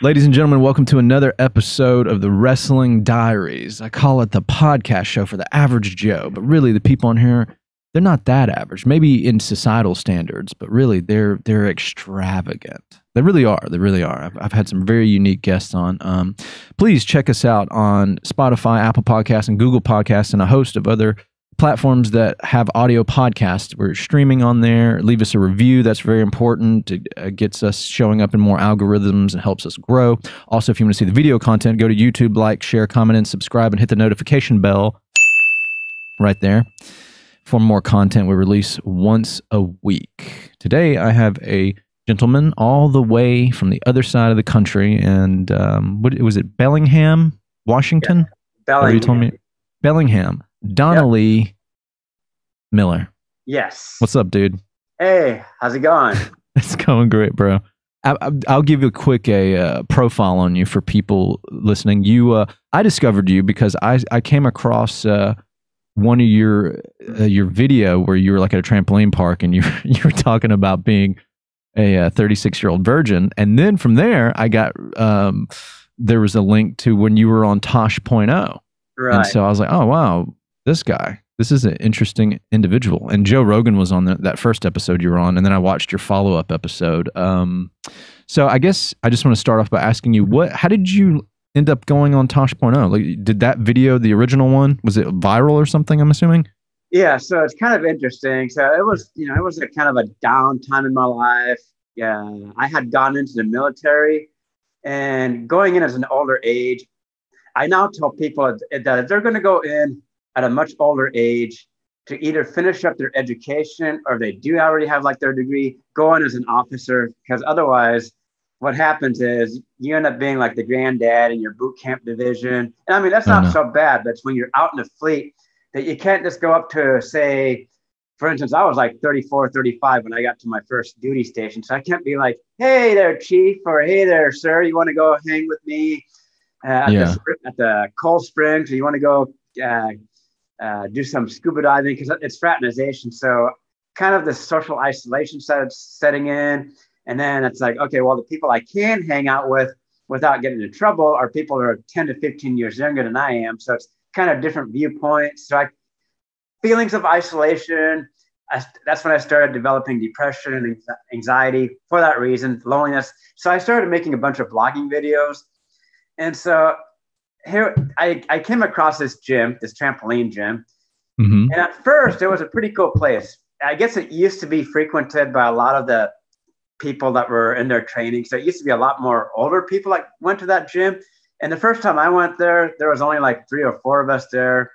Ladies and gentlemen, welcome to another episode of the Wrestling Diaries. I call it the podcast show for the average Joe, but really the people on here, they're not that average. Maybe in societal standards, but really they're extravagant. They really are. They really are. I've had some very unique guests on. Please check us out on Spotify, Apple Podcasts, and Google Podcasts, and a host of other platforms that have audio podcasts. We're streaming on there. Leave us a review. That's very important. It gets us showing up in more algorithms and helps us grow. Also, if you want to see the video content, go to YouTube, like, share, comment, and subscribe, and hit the notification bell right there for more content we release once a week. Today, I have a gentleman all the way from the other side of the country, and what was it, Bellingham, Washington? Yeah. Bellingham. You told me? Bellingham. Donnelly Miller. Yes. What's up, dude? Hey, how's it going? It's going great, bro. I'll give you a quick profile on you for people listening. I discovered you because I came across one of your video where you were like at a trampoline park and you were talking about being a 36-year-old virgin, and then from there I got there was a link to when you were on Tosh.O. Right. And so I was like, oh wow, this is an interesting individual. And Joe Rogan was on that first episode you were on, and then I watched your follow-up episode. So I guess I just want to start off by asking you, how did you end up going on Tosh.O? Like, did that video, the original one, was it viral or something, I'm assuming? Yeah, so it's kind of interesting. So it was a kind of a down time in my life. Yeah, I had gone into the military, and going in as an older age, I now tell people that if they're going to go in at a much older age to either finish up their education, or if they do already have like their degree, go in as an officer, because otherwise what happens is you end up being like the granddad in your boot camp division. And I mean, that's not so bad, but it's when you're out in the fleet that you can't just go up to, say, for instance, I was like 34, 35 when I got to my first duty station. So I can't be like, hey there, chief, or hey there, sir, you want to go hang with me at the Cold Springs, or you want to go do some scuba diving, because it's fraternization. So kind of the social isolation setting in. And then it's like, okay, well, the people I can hang out with without getting into trouble are people that are 10 to 15 years younger than I am. So it's kind of different viewpoints. So feelings of isolation, that's when I started developing depression and anxiety for that reason, loneliness. So I started making a bunch of blogging videos. And so here I came across this gym, this trampoline gym. Mm-hmm. And at first it was a pretty cool place. I guess it used to be frequented by a lot of the people that were in their training. So it used to be a lot more older people that went to that gym. And the first time I went there was only like 3 or 4 of us there.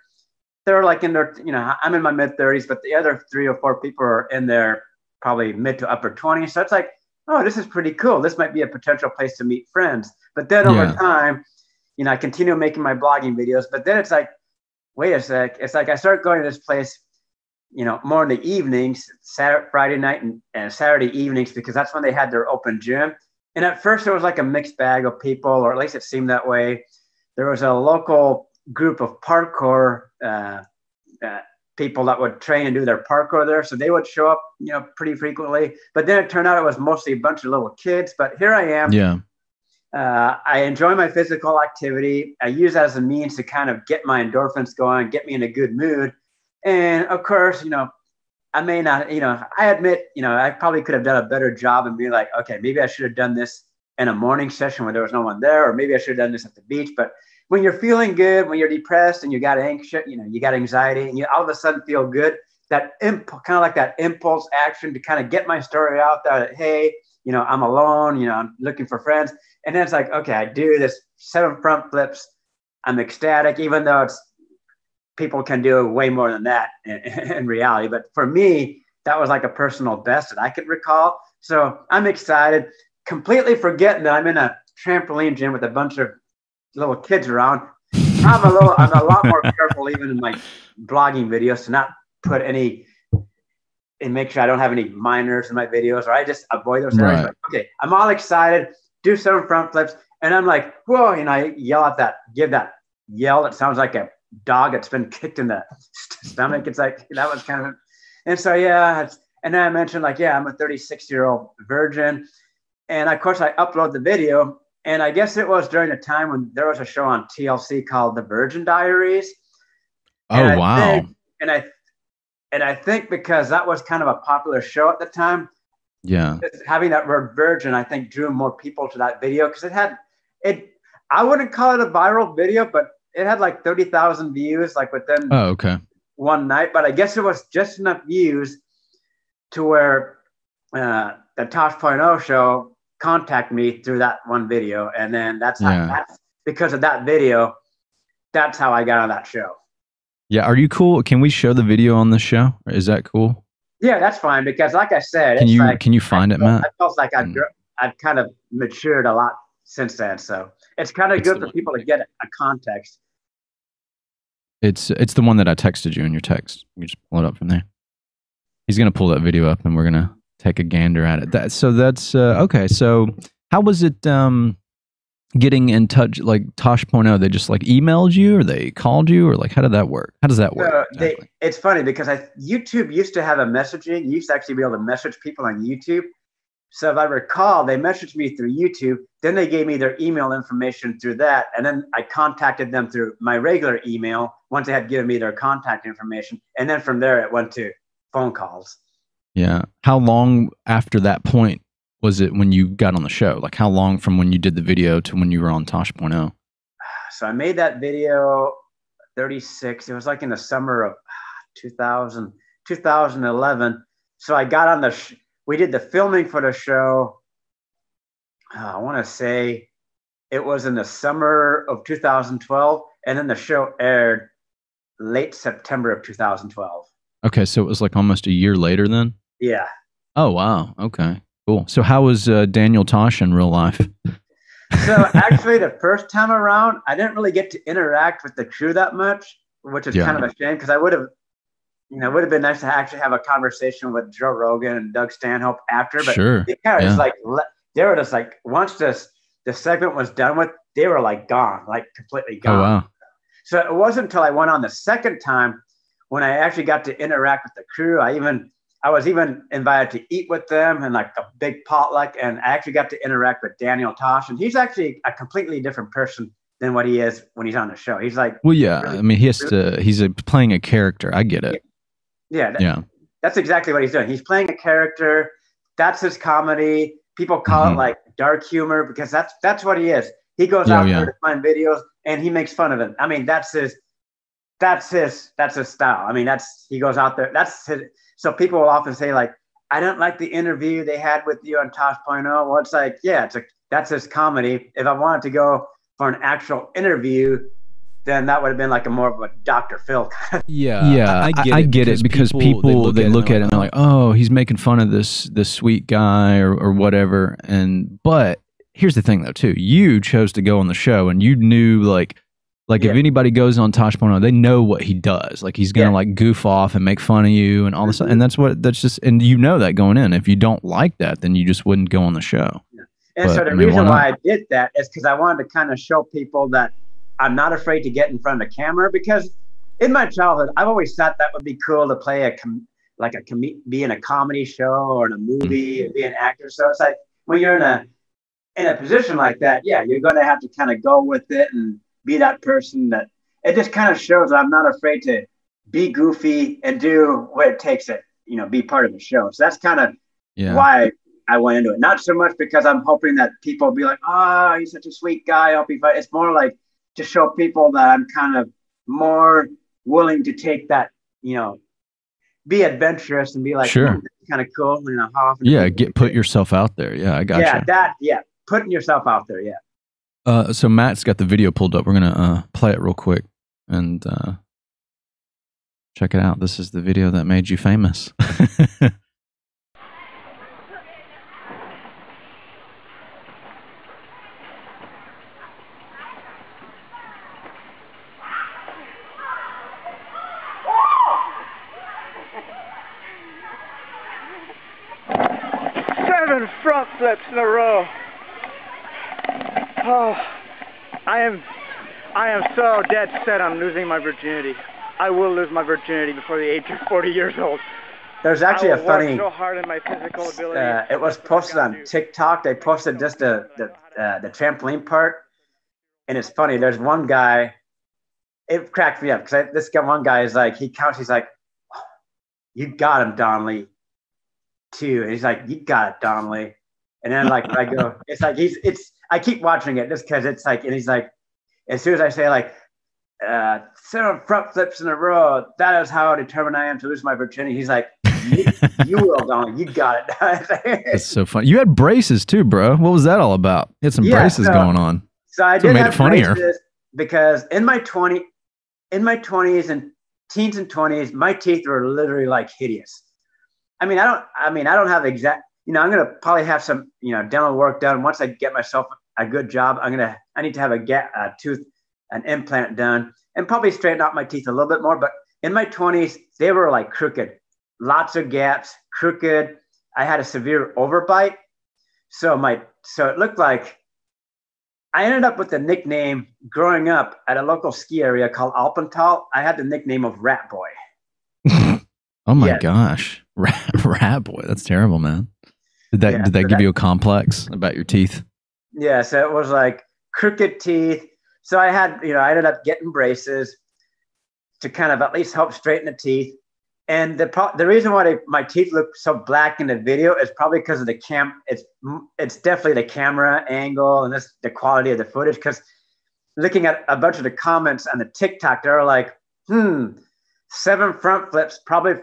They were like in their, I'm in my mid 30s, but the other 3 or 4 people are in their probably mid to upper 20s. So it's like, oh, this is pretty cool. This might be a potential place to meet friends. But then over time, I continue making my blogging videos, but then it's like, wait a sec. It's like I start going to this place, more in the evenings, Friday night and Saturday evenings, because that's when they had their open gym. And at first it was like a mixed bag of people, or at least it seemed that way. There was a local group of parkour people that would train and do their parkour there. So they would show up, pretty frequently. But then it turned out it was mostly a bunch of little kids. But here I am. Yeah. I enjoy my physical activity. I use that as a means to kind of get my endorphins going, get me in a good mood. And of course, I may not, I admit, I probably could have done a better job and be like, okay, maybe I should have done this in a morning session when there was no one there, or maybe I should have done this at the beach. But when you're feeling good, when you're depressed and you got anxious, you got anxiety, and you all of a sudden feel good, that kind of like that impulse action to kind of get my story out there that, hey, I'm alone, I'm looking for friends. And then it's like, okay, I do this 7 front flips. I'm ecstatic, even though people can do way more than that in reality. But for me, that was like a personal best that I could recall. So I'm excited, completely forgetting that I'm in a trampoline gym with a bunch of little kids around. I'm a lot more careful even in my blogging videos to not put any, and make sure I don't have any minors in my videos, or I just avoid those areas. Right. Okay, I'm all excited, do 7 front flips, and I'm like, whoa, I yell at that, give that yell that sounds like a dog that's been kicked in the stomach. It's like, that was kind of, and so, and then I mentioned like, I'm a 36-year-old virgin. And of course I upload the video And I guess it was during the time when there was a show on TLC called The Virgin Diaries. Oh, wow. And I think because that was kind of a popular show at the time, Yeah. having that word virgin, I think drew more people to that video because I wouldn't call it a viral video, but it had like 30,000 views like within one night. But I guess it was just enough views to where the Tosh.O show contacted me through that one video. And then that's because of that video, that's how I got on that show. Yeah, are you cool? Can we show the video on the show? Is that cool? Yeah, that's fine because, like I said, can you find it, Matt? I felt like I've kind of matured a lot since then, so it's kind of good for people to get a context. It's the one that I texted you in your text. You just pull it up from there. He's gonna pull that video up, and we're gonna take a gander at it. That's okay. So how was it? Getting in touch, like Tosh.O, they just like emailed you or they called you, or like how did that work? How does that work? Exactly? It's funny because YouTube used to have a messaging. You used to actually be able to message people on YouTube. So if I recall, they messaged me through YouTube. Then they gave me their email information through that. And then I contacted them through my regular email once they had given me their contact information. And then from there, it went to phone calls. Yeah. How long after that point was it when you got on the show? Like how long from when you did the video to when you were on Tosh.O? So I made that video 36. It was like in the summer of 2011. So I got on we did the filming for the show. I want to say it was in the summer of 2012. And then the show aired late September of 2012. Okay. So it was like almost a year later then? Yeah. Oh, wow. Okay. Cool. So how was Daniel Tosh in real life? So actually the first time around, I didn't really get to interact with the crew that much, which is kind of a shame because it would have been nice to actually have a conversation with Joe Rogan and Doug Stanhope after. But they kind of just like, they were just like, once the segment was done with, they were like gone, like completely gone. Oh, wow. So it wasn't until I went on the second time when I actually got to interact with the crew. I was even invited to eat with them and like a big potluck, and I actually got to interact with Daniel Tosh, and he's actually a completely different person than what he is when he's on the show. He's like, well, yeah, I mean, he's playing a character. I get it. Yeah. That's exactly what he's doing. He's playing a character. That's his comedy. People call it like dark humor because that's what he is. He goes out there to find videos and he makes fun of it. I mean, that's his style. I mean, he goes out there. That's his. So people will often say like, I don't like the interview they had with you on Tosh.O. Well, it's like, that's his comedy. If I wanted to go for an actual interview, then that would have been like a more of a Dr. Phil kind of. Yeah. I get it because people they look at it and they're like, oh, he's making fun of this sweet guy or whatever. But here's the thing though too, you chose to go on the show and you knew like if anybody goes on Tosh.O, they know what he does. Like he's gonna like goof off and make fun of you and all this stuff. And and you know that going in. If you don't like that, then you just wouldn't go on the show. Yeah. And so the reason why I did that is because I wanted to kind of show people that I'm not afraid to get in front of the camera, because in my childhood, I've always thought that would be cool to play be in a comedy show or in a movie and be an actor. So it's like when you're in a position like that, you're going to have to kind of go with it and be that person that it just kind of shows that I'm not afraid to be goofy and do what it takes to, be part of the show. So that's kind of why I went into it. Not so much because I'm hoping that people will be like, oh, he's such a sweet guy. I hope he fight. It's more like to show people that I'm kind of more willing to take that, be adventurous and be like, sure, kind of cool. How often put yourself out there. Yeah, I got you. Putting yourself out there. Yeah. So Matt's got the video pulled up. We're gonna play it real quick and check it out. This is the video that made you famous. 7 front flips in a row. Oh, I am so dead set on losing my virginity. I will lose my virginity before the age of 40 years old. There's actually a funny. So hard in my physical ability. It was posted on TikTok. They posted just the the trampoline part. And it's funny. There's one guy. It cracked me up because one guy is like, he counts. He's like, "You got him, Donnelly." 2, and he's like, "You got it, Donnelly." And then like I go, it's like I keep watching it just because it's like, and he's like, as soon as I say like 7 front flips in a row, that is how determined I am to lose my virginity. He's like, you will, Donnelly. You got it. That's so funny. You had braces too, bro. What was that all about? You had some braces going on. So I did have braces because in my 20s and teens and 20s, my teeth were literally like hideous. I mean, I don't have exact, I'm going to probably have some, dental work done. Once I get myself a good job, I need to have an implant done and probably straighten out my teeth a little bit more. But in my 20s, they were like crooked, lots of gaps, crooked. I had a severe overbite. So it looked like I ended up with the nickname growing up at a local ski area called Alpental. I had the nickname of Rat Boy. Oh my gosh. Rat Boy. That's terrible, man. Did that give you a complex about your teeth? Yeah. So it was like crooked teeth. So I ended up getting braces to kind of at least help straighten the teeth. And the reason why my teeth look so black in the video is probably because of the it's definitely the camera angle and the quality of the footage. Because looking at a bunch of the comments on the TikTok, they're like, 7 front flips, probably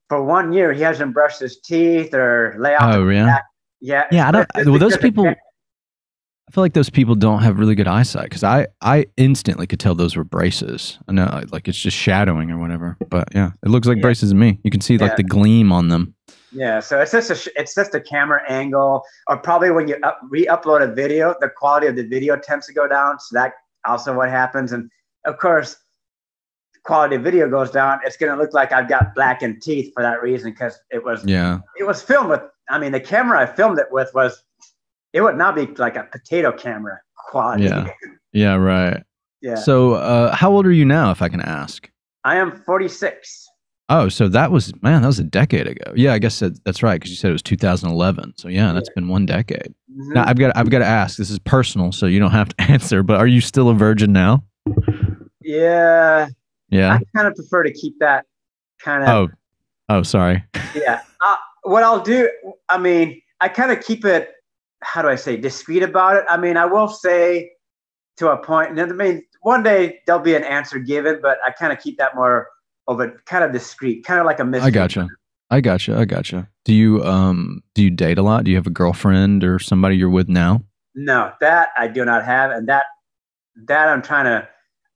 for 1 year he hasn't brushed his teeth or lay out. Oh, yeah. Back. Yeah. Yeah. Those people. I feel like those people don't have really good eyesight because I instantly could tell those were braces. I know, like it's just shadowing or whatever. But yeah, it looks like braces to me. You can see like the gleam on them. Yeah, so it's just a camera angle, or probably when you re-upload a video, the quality of the video tends to go down. So that also what happens. And of course, the quality of video goes down. It's going to look like I've got blackened teeth for that reason because it was filmed with. I mean, the camera I filmed it with it would not be like a potato camera quality. Yeah, right. Yeah. So how old are you now, if I can ask? I am 46. Oh, so that was a decade ago. Yeah, I guess that's right, because you said it was 2011. So yeah, that's been 1 decade. Mm-hmm. Now I've got to ask, this is personal, so you don't have to answer, but are you still a virgin now? Yeah. Yeah. I kind of prefer to keep that kind of. Oh, sorry. Yeah. What I'll do, I mean, I kind of keep it, how do I say, discreet about it. I mean, I will say to a point, and I mean, one day there'll be an answer given, but I kind of keep that more of a kind of discreet, kind of like a mystery. I gotcha. Do you date a lot? Do you have a girlfriend or somebody you're with now? No, that I do not have. And that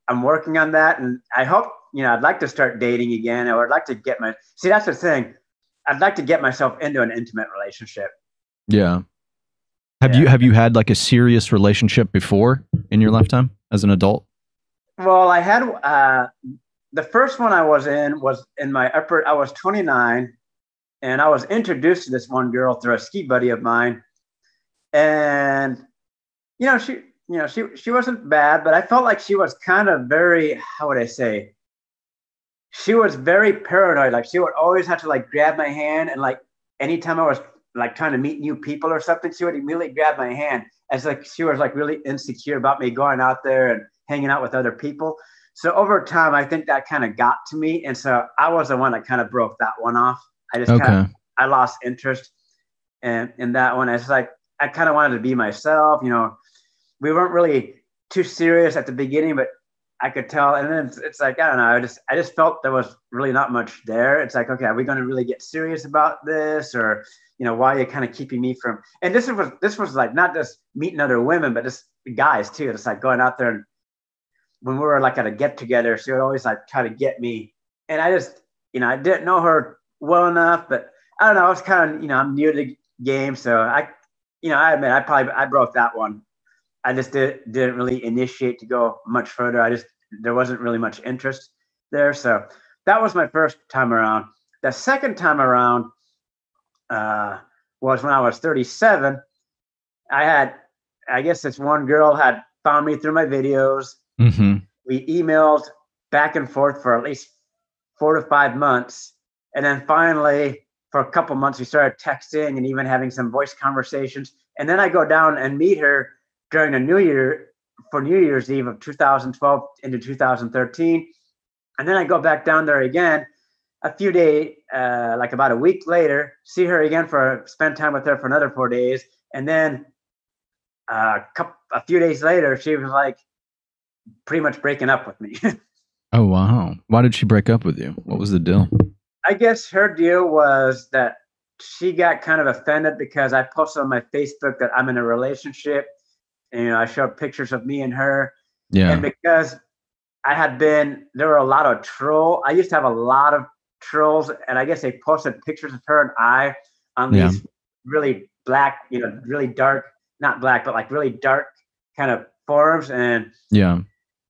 I'm working on that. And I hope, I'd like to start dating again. I would like to that's the thing. I'd like to get myself into an intimate relationship. Yeah. Have you had like a serious relationship before in your lifetime as an adult? Well, I had the first one I was in I was 29, and I was introduced to this one girl through a ski buddy of mine. And she wasn't bad, but I felt like she was kind of very, how would I say? She was very paranoid. Like she would always have to like grab my hand, and like anytime I was like trying to meet new people or something, she would immediately grab my hand as like she was like really insecure about me going out there and hanging out with other people. So over time, I think that kind of got to me. And so I was the one that kind of broke that one off. I lost interest in that one. It's like, I kind of wanted to be myself. We weren't really too serious at the beginning, but I could tell. And then it's like, I don't know. I just felt there was really not much there. It's like, okay, are we going to really get serious about this? Or, why are you kind of keeping me from, and this was like, not just meeting other women, but just guys too. It's like going out there, and when we were like at a get together, she would always like try to get me. And I just, I didn't know her well enough, but I don't know. I was kind of, I'm new to the game. So I admit I broke that one. I just didn't really initiate to go much further. There wasn't really much interest there. So that was my first time around. The second time around was when I was 37. I guess this one girl had found me through my videos. Mm-hmm. We emailed back and forth for at least 4 to 5 months. And then finally, for a couple months, we started texting and even having some voice conversations. And then I go down and meet her during the New Year, for New Year's Eve of 2012 into 2013. And then I go back down there again a few days, like about a week later, see her again spend time with her for another 4 days. And then a few days later, she was like pretty much breaking up with me. Oh, wow. Why did she break up with you? What was the deal? I guess her deal was that she got kind of offended because I posted on my Facebook that I'm in a relationship. And, I showed pictures of me and her. Yeah. And because there were a lot of I used to have a lot of trolls, and I guess they posted pictures of her and I on these really black, really dark, not black, but like really dark kind of forums. And yeah,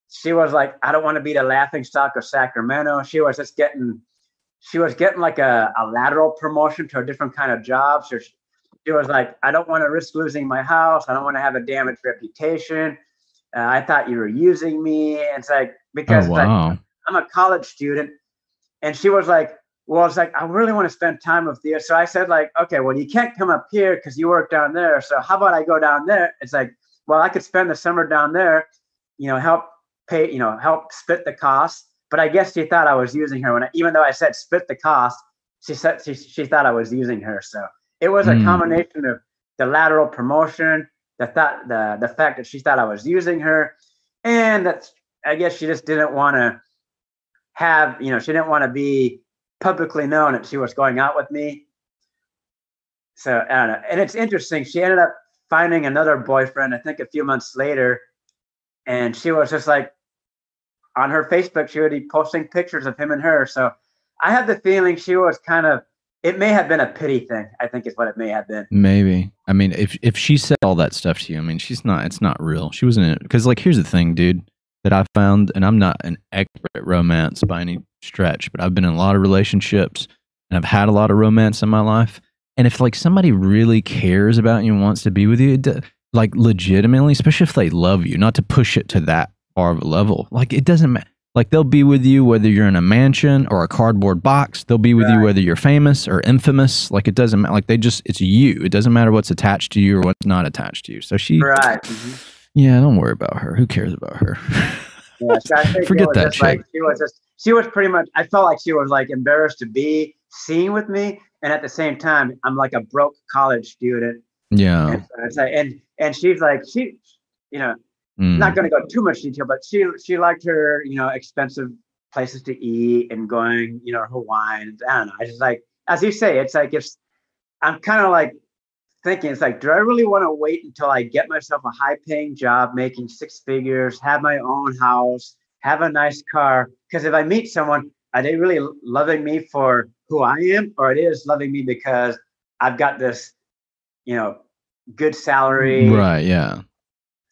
she was like, I don't want to be the laughing stock of Sacramento. She was getting like a lateral promotion to a different kind of job. So she was like, I don't want to risk losing my house. I don't want to have a damaged reputation. I thought you were using me. And it's like, because like, I'm a college student. And she was like, well, it's like, I really want to spend time with you. So I said like, okay, well, you can't come up here because you work down there. So how about I go down there? It's like, well, I could spend the summer down there, help pay, help split the cost. But I guess she thought I was using her even though I said split the cost, she said she thought I was using her. So it was a combination of the lateral promotion, the fact that she thought I was using her, and that I guess she just didn't want to she didn't want to be publicly known that she was going out with me. So I don't know. And it's interesting. She ended up finding another boyfriend, I think a few months later. And she was just like, on her Facebook, she would be posting pictures of him and her. So I have the feeling she was it may have been a pity thing, I think is what it may have been. Maybe. I mean, if she said all that stuff to you, I mean, it's not real. She wasn't in it. Because like, here's the thing, dude, that I found, and I'm not an expert at romance by any stretch, but I've been in a lot of relationships and I've had a lot of romance in my life. And if like somebody really cares about you and wants to be with you, like legitimately, especially if they love you, not to push it to that far of a level, like it doesn't matter. Like they'll be with you whether you're in a mansion or a cardboard box. They'll be with you whether you're famous or infamous. Like it doesn't matter. Like it's you. It doesn't matter what's attached to you or what's not attached to you. So she, yeah, don't worry about her. Who cares about her? Yeah, so I think forget that chick. Like, she was pretty much. I felt like she was like embarrassed to be seen with me, and at the same time, I'm like a broke college student. Yeah, and she's like not going to go too much detail, but she liked her, expensive places to eat and going, Hawaii. And I don't know. I just like, as you say, it's like, I'm kind of like thinking, it's like, do I really want to wait until I get myself a high paying job, making 6 figures, have my own house, have a nice car? Because if I meet someone, are they really loving me for who I am? Or it is loving me because I've got this, good salary. Right. Yeah.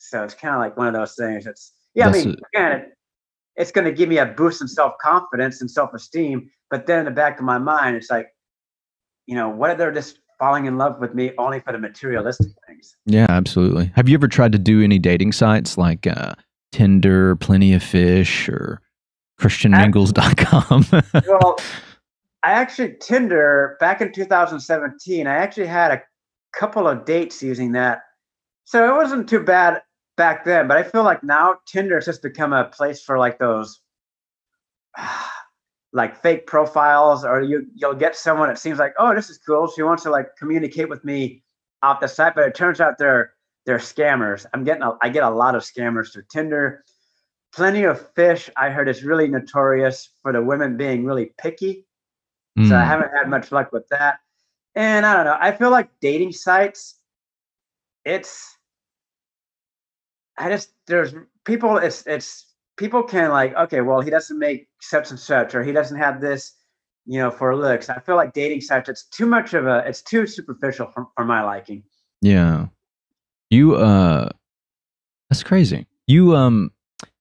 So it's kind of like one of those things. Again, it's going to give me a boost in self-confidence and self-esteem. But then in the back of my mind, it's like, what if they're just falling in love with me only for the materialistic things? Yeah, absolutely. Have you ever tried to do any dating sites like Tinder, Plenty of Fish, or ChristianMingles.com? Well, Tinder, back in 2017, I actually had a couple of dates using that. So it wasn't too bad back then, but I feel like now Tinder has just become a place for like those like fake profiles, or you'll get someone that seems like, oh, this is cool. She wants to like communicate with me off the site, but it turns out they're scammers. I get a lot of scammers through Tinder. Plenty of Fish, I heard, is really notorious for the women being really picky. So I haven't had much luck with that. And I don't know. I feel like dating sites, there's people, people can like, okay, well, he doesn't make such and such, or he doesn't have this, for looks. I feel like dating sites, it's too superficial for my liking. Yeah. That's crazy. You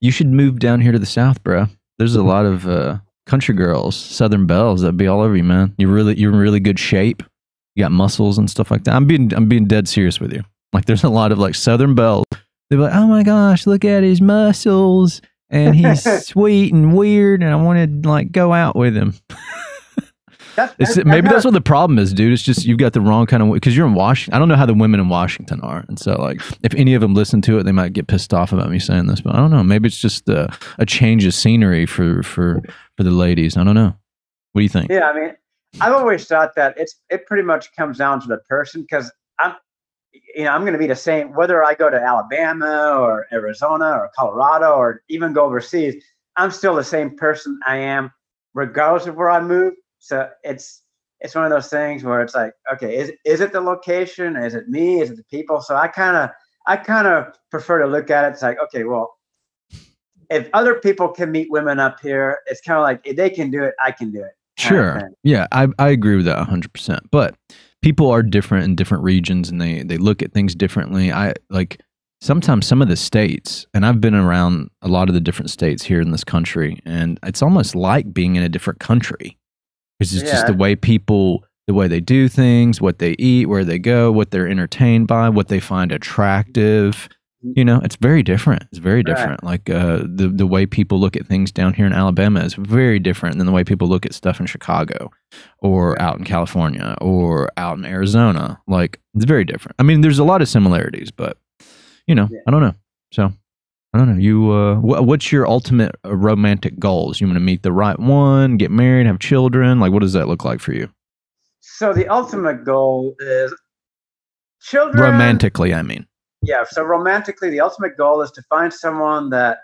should move down here to the South, bro. There's a lot of country girls, Southern belles that'd be all over you, man. You're in really good shape. You got muscles and stuff like that. I'm being dead serious with you. Like there's a lot of like Southern belles. They're like, oh my gosh, look at his muscles, and he's sweet and weird, and I want to like go out with him. Maybe that's what the problem is, dude. It's just you've got the wrong kind of, because you're in Washington. I don't know how the women in Washington are, and so like if any of them listen to it, they might get pissed off about me saying this. But I don't know. Maybe it's just a change of scenery for the ladies. I don't know. What do you think? Yeah, I mean, I've always thought that it pretty much comes down to the person, because I'm going to be the same whether I go to Alabama or Arizona or Colorado or even go overseas. I'm still the same person I am regardless of where I move. So it's one of those things where it's like, okay, is it the location? Is it me? Is it the people? So I kind of prefer to look at it. It's like, okay, well, if other people can meet women up here, it's kind of like, if they can do it, I can do it. Sure. Yeah, I agree with that 100%. But people are different in different regions, and they look at things differently. I like sometimes some of the states, and I've been around a lot of the different states here in this country, and it's almost like being in a different country. It's just the way they do things, what they eat, where they go, what they're entertained by, what they find attractive. You know, it's very different. It's very different. Like the way people look at things down here in Alabama is very different than the way people look at stuff in Chicago or out in California or out in Arizona. Like, it's very different. I mean, there's a lot of similarities, but, I don't know. So, I don't know. You, what's your ultimate romantic goals? You want to meet the right one, get married, have children? Like, what does that look like for you? So the ultimate goal is children. Romantically, I mean. Yeah. So romantically, the ultimate goal is to find someone that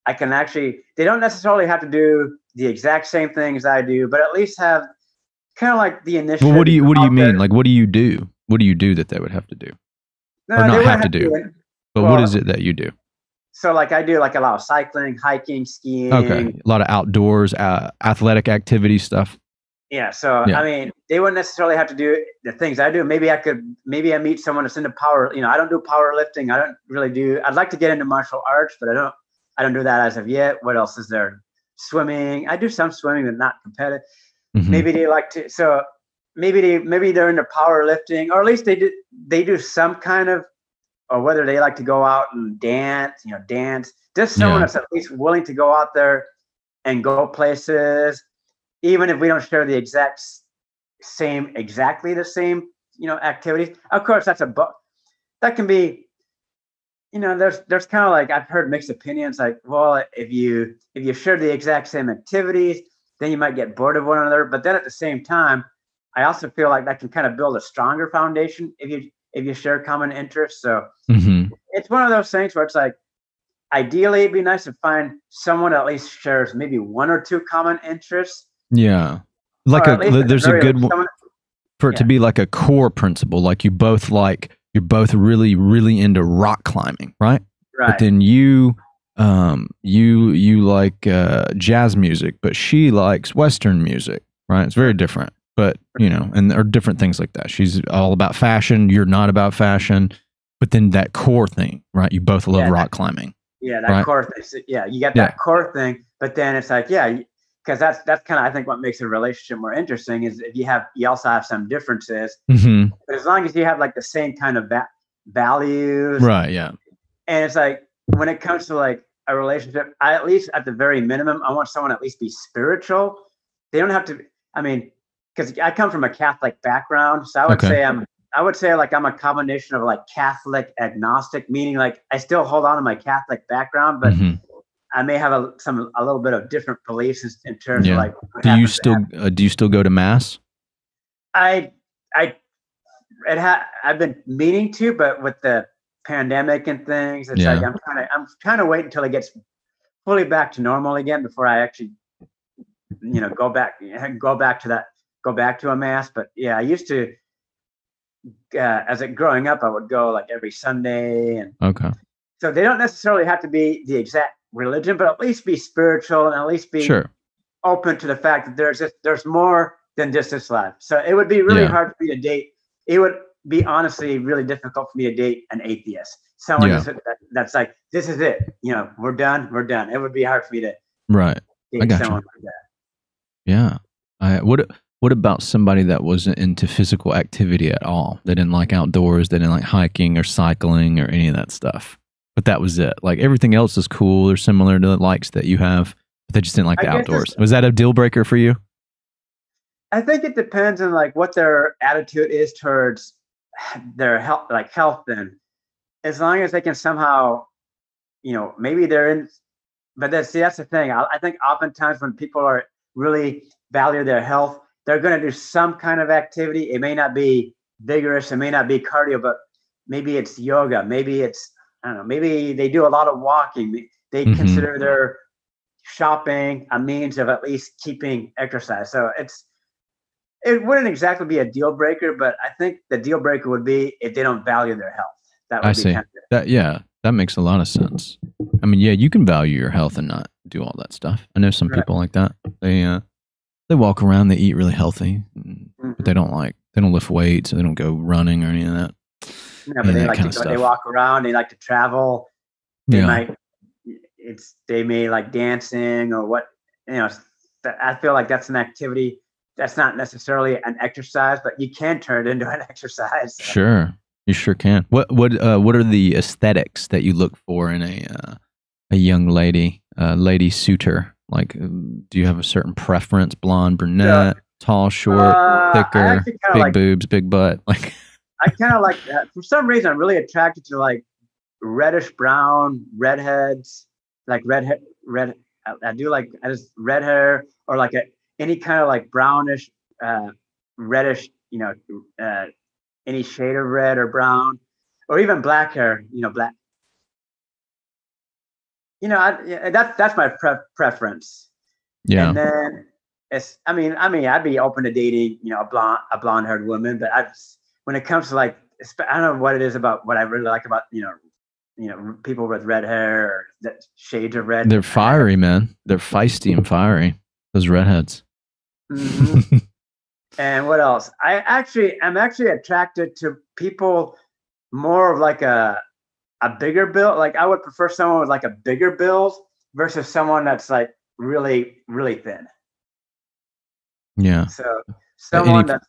I can actually, they don't necessarily have to do the exact same things I do, but at least have kind of like the initiative. Well, what do you mean? Like, what do you do? What do you do that they would have to do? No, or not have to do? But what is it that you do? So like I do like a lot of cycling, hiking, skiing. Okay. A lot of outdoors, athletic activity stuff. Yeah. So, I mean, they wouldn't necessarily have to do the things I do. Maybe I meet someone that's into power. I don't do powerlifting. I don't really do, I'd like to get into martial arts, but I don't do that as of yet. What else is there? Swimming. I do some swimming, but not competitive. Mm-hmm. Maybe they like to, so maybe they're into powerlifting, or at least they do some kind of, or whether they like to go out and dance, just someone that's at least willing to go out there and go places, even if we don't share the exactly the same, activities. Of course, that can be, there's kind of like, I've heard mixed opinions. Like, well, if you share the exact same activities, then you might get bored of one another. But then at the same time, I also feel like that can kind of build a stronger foundation if you share common interests. So it's one of those things where it's like, ideally it'd be nice to find someone that at least shares maybe one or two common interests. Yeah. Like there's a good one for it to be like a core principle. Like you're both really, really into rock climbing, right? Right. But then you like jazz music, but she likes Western music, right? It's very different. But, and there are different things like that. She's all about fashion. You're not about fashion. But then that core thing, right? You both love rock climbing. Yeah, that core thing. Yeah, you get that core thing. But then it's like, because that's kind of, I think, what makes a relationship more interesting is if you also have some differences. Mm-hmm. But as long as you have like the same kind of values. Right, yeah. And it's like, when it comes to like a relationship, at least at the very minimum, I want someone to at least be spiritual. They don't have to, because I come from a Catholic background, so I would say like I'm a combination of like Catholic agnostic, meaning like I still hold on to my Catholic background, but I may have a little bit of different beliefs in terms of like. Do you still go to mass? I've been meaning to, but with the pandemic and things, it's like I'm trying to wait until it gets fully back to normal again before I actually, go back to a mass. But I used to, growing up, I would go like every Sunday, and so they don't necessarily have to be the exact religion, but at least be spiritual and at least be open to the fact that there's more than just this life. So it would be really hard for me to date. It would be honestly really difficult for me to date an atheist. Someone that's like, this is it. We're done. It would be hard for me to date someone like that. Yeah. What about somebody that wasn't into physical activity at all? They didn't like outdoors. They didn't like hiking or cycling or any of that stuff. But that was it. Like everything else is cool or similar to the likes that you have, but they just didn't like the outdoors. Was that a deal breaker for you? I think it depends on like what their attitude is towards their health, like health. Then, as long as they can somehow, maybe they're in. But that's the thing. I think oftentimes when people are really value their health, they're going to do some kind of activity. It may not be vigorous, it may not be cardio, but maybe it's yoga. Maybe it's I don't know. Maybe they do a lot of walking. They consider their shopping a means of at least keeping exercise. So it wouldn't exactly be a deal breaker, but I think the deal breaker would be if they don't value their health. That would I be see. kind of That yeah, that makes a lot of sense. I mean, yeah, you can value your health and not do all that stuff. I know some Right. people like that. They walk around, they eat really healthy, but they don't lift weights, or they don't go running or any of that. Yeah, but they like to go, they walk around, they like to travel. They they may like dancing or what, I feel like that's an activity that's not necessarily an exercise, but you can turn it into an exercise. Sure. You sure can. What are the aesthetics that you look for in a young lady, suitor? Like, do you have a certain preference? Blonde, brunette, tall, short, thicker, big boobs, big butt? Like, I kind of like that. For some reason, I'm really attracted to like reddish brown redheads, like red. I just red hair or like any kind of like brownish, reddish, any shade of red or brown, or even black hair. Black. That's my preference. yeah. And then I mean, I'd be open to dating, a blonde haired woman, but when it comes to like, I don't know what it is about what I really like about, people with red hair or shades of red. They're fiery, man. They're feisty and fiery. Those redheads. Mm-hmm. And what else? I'm actually attracted to people more of like a bigger build. Like I would prefer someone with like a bigger build versus someone that's like really, really thin. Yeah. So someone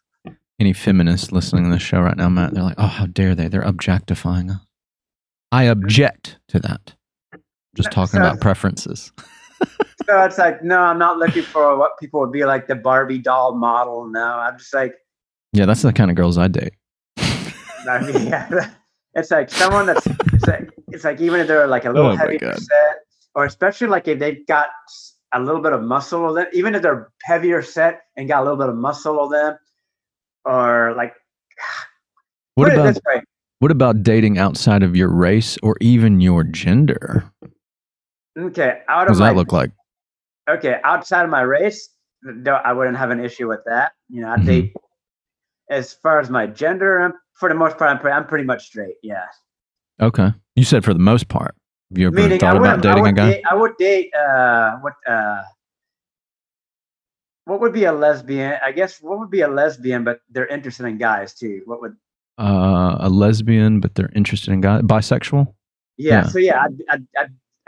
any feminists listening to this show right now, Matt, they're like, oh, how dare they? They're objectifying us. I object to that. Just talking about preferences. So it's like, no, I'm not looking for what people would be like the Barbie doll model. No, I'm just like, yeah, that's the kind of girls I date. I mean, yeah, it's like someone that's it's like even if they're like a little heavier set, or especially like if they've got a little bit of muscle on them, even if they're heavier set and got a little bit of muscle on them, or like, what about dating outside of your race or even your gender? Okay, what does that look like? Okay, outside of my race, I wouldn't have an issue with that. I date. As far as my gender, for the most part, I'm pretty much straight. Yeah. Okay, you said for the most part. Have you ever thought about dating a guy? I would date. What would be a lesbian? I guess what would be a lesbian, but they're interested in guys too. What would a lesbian, but they're interested in guys? Bisexual? Yeah. So yeah,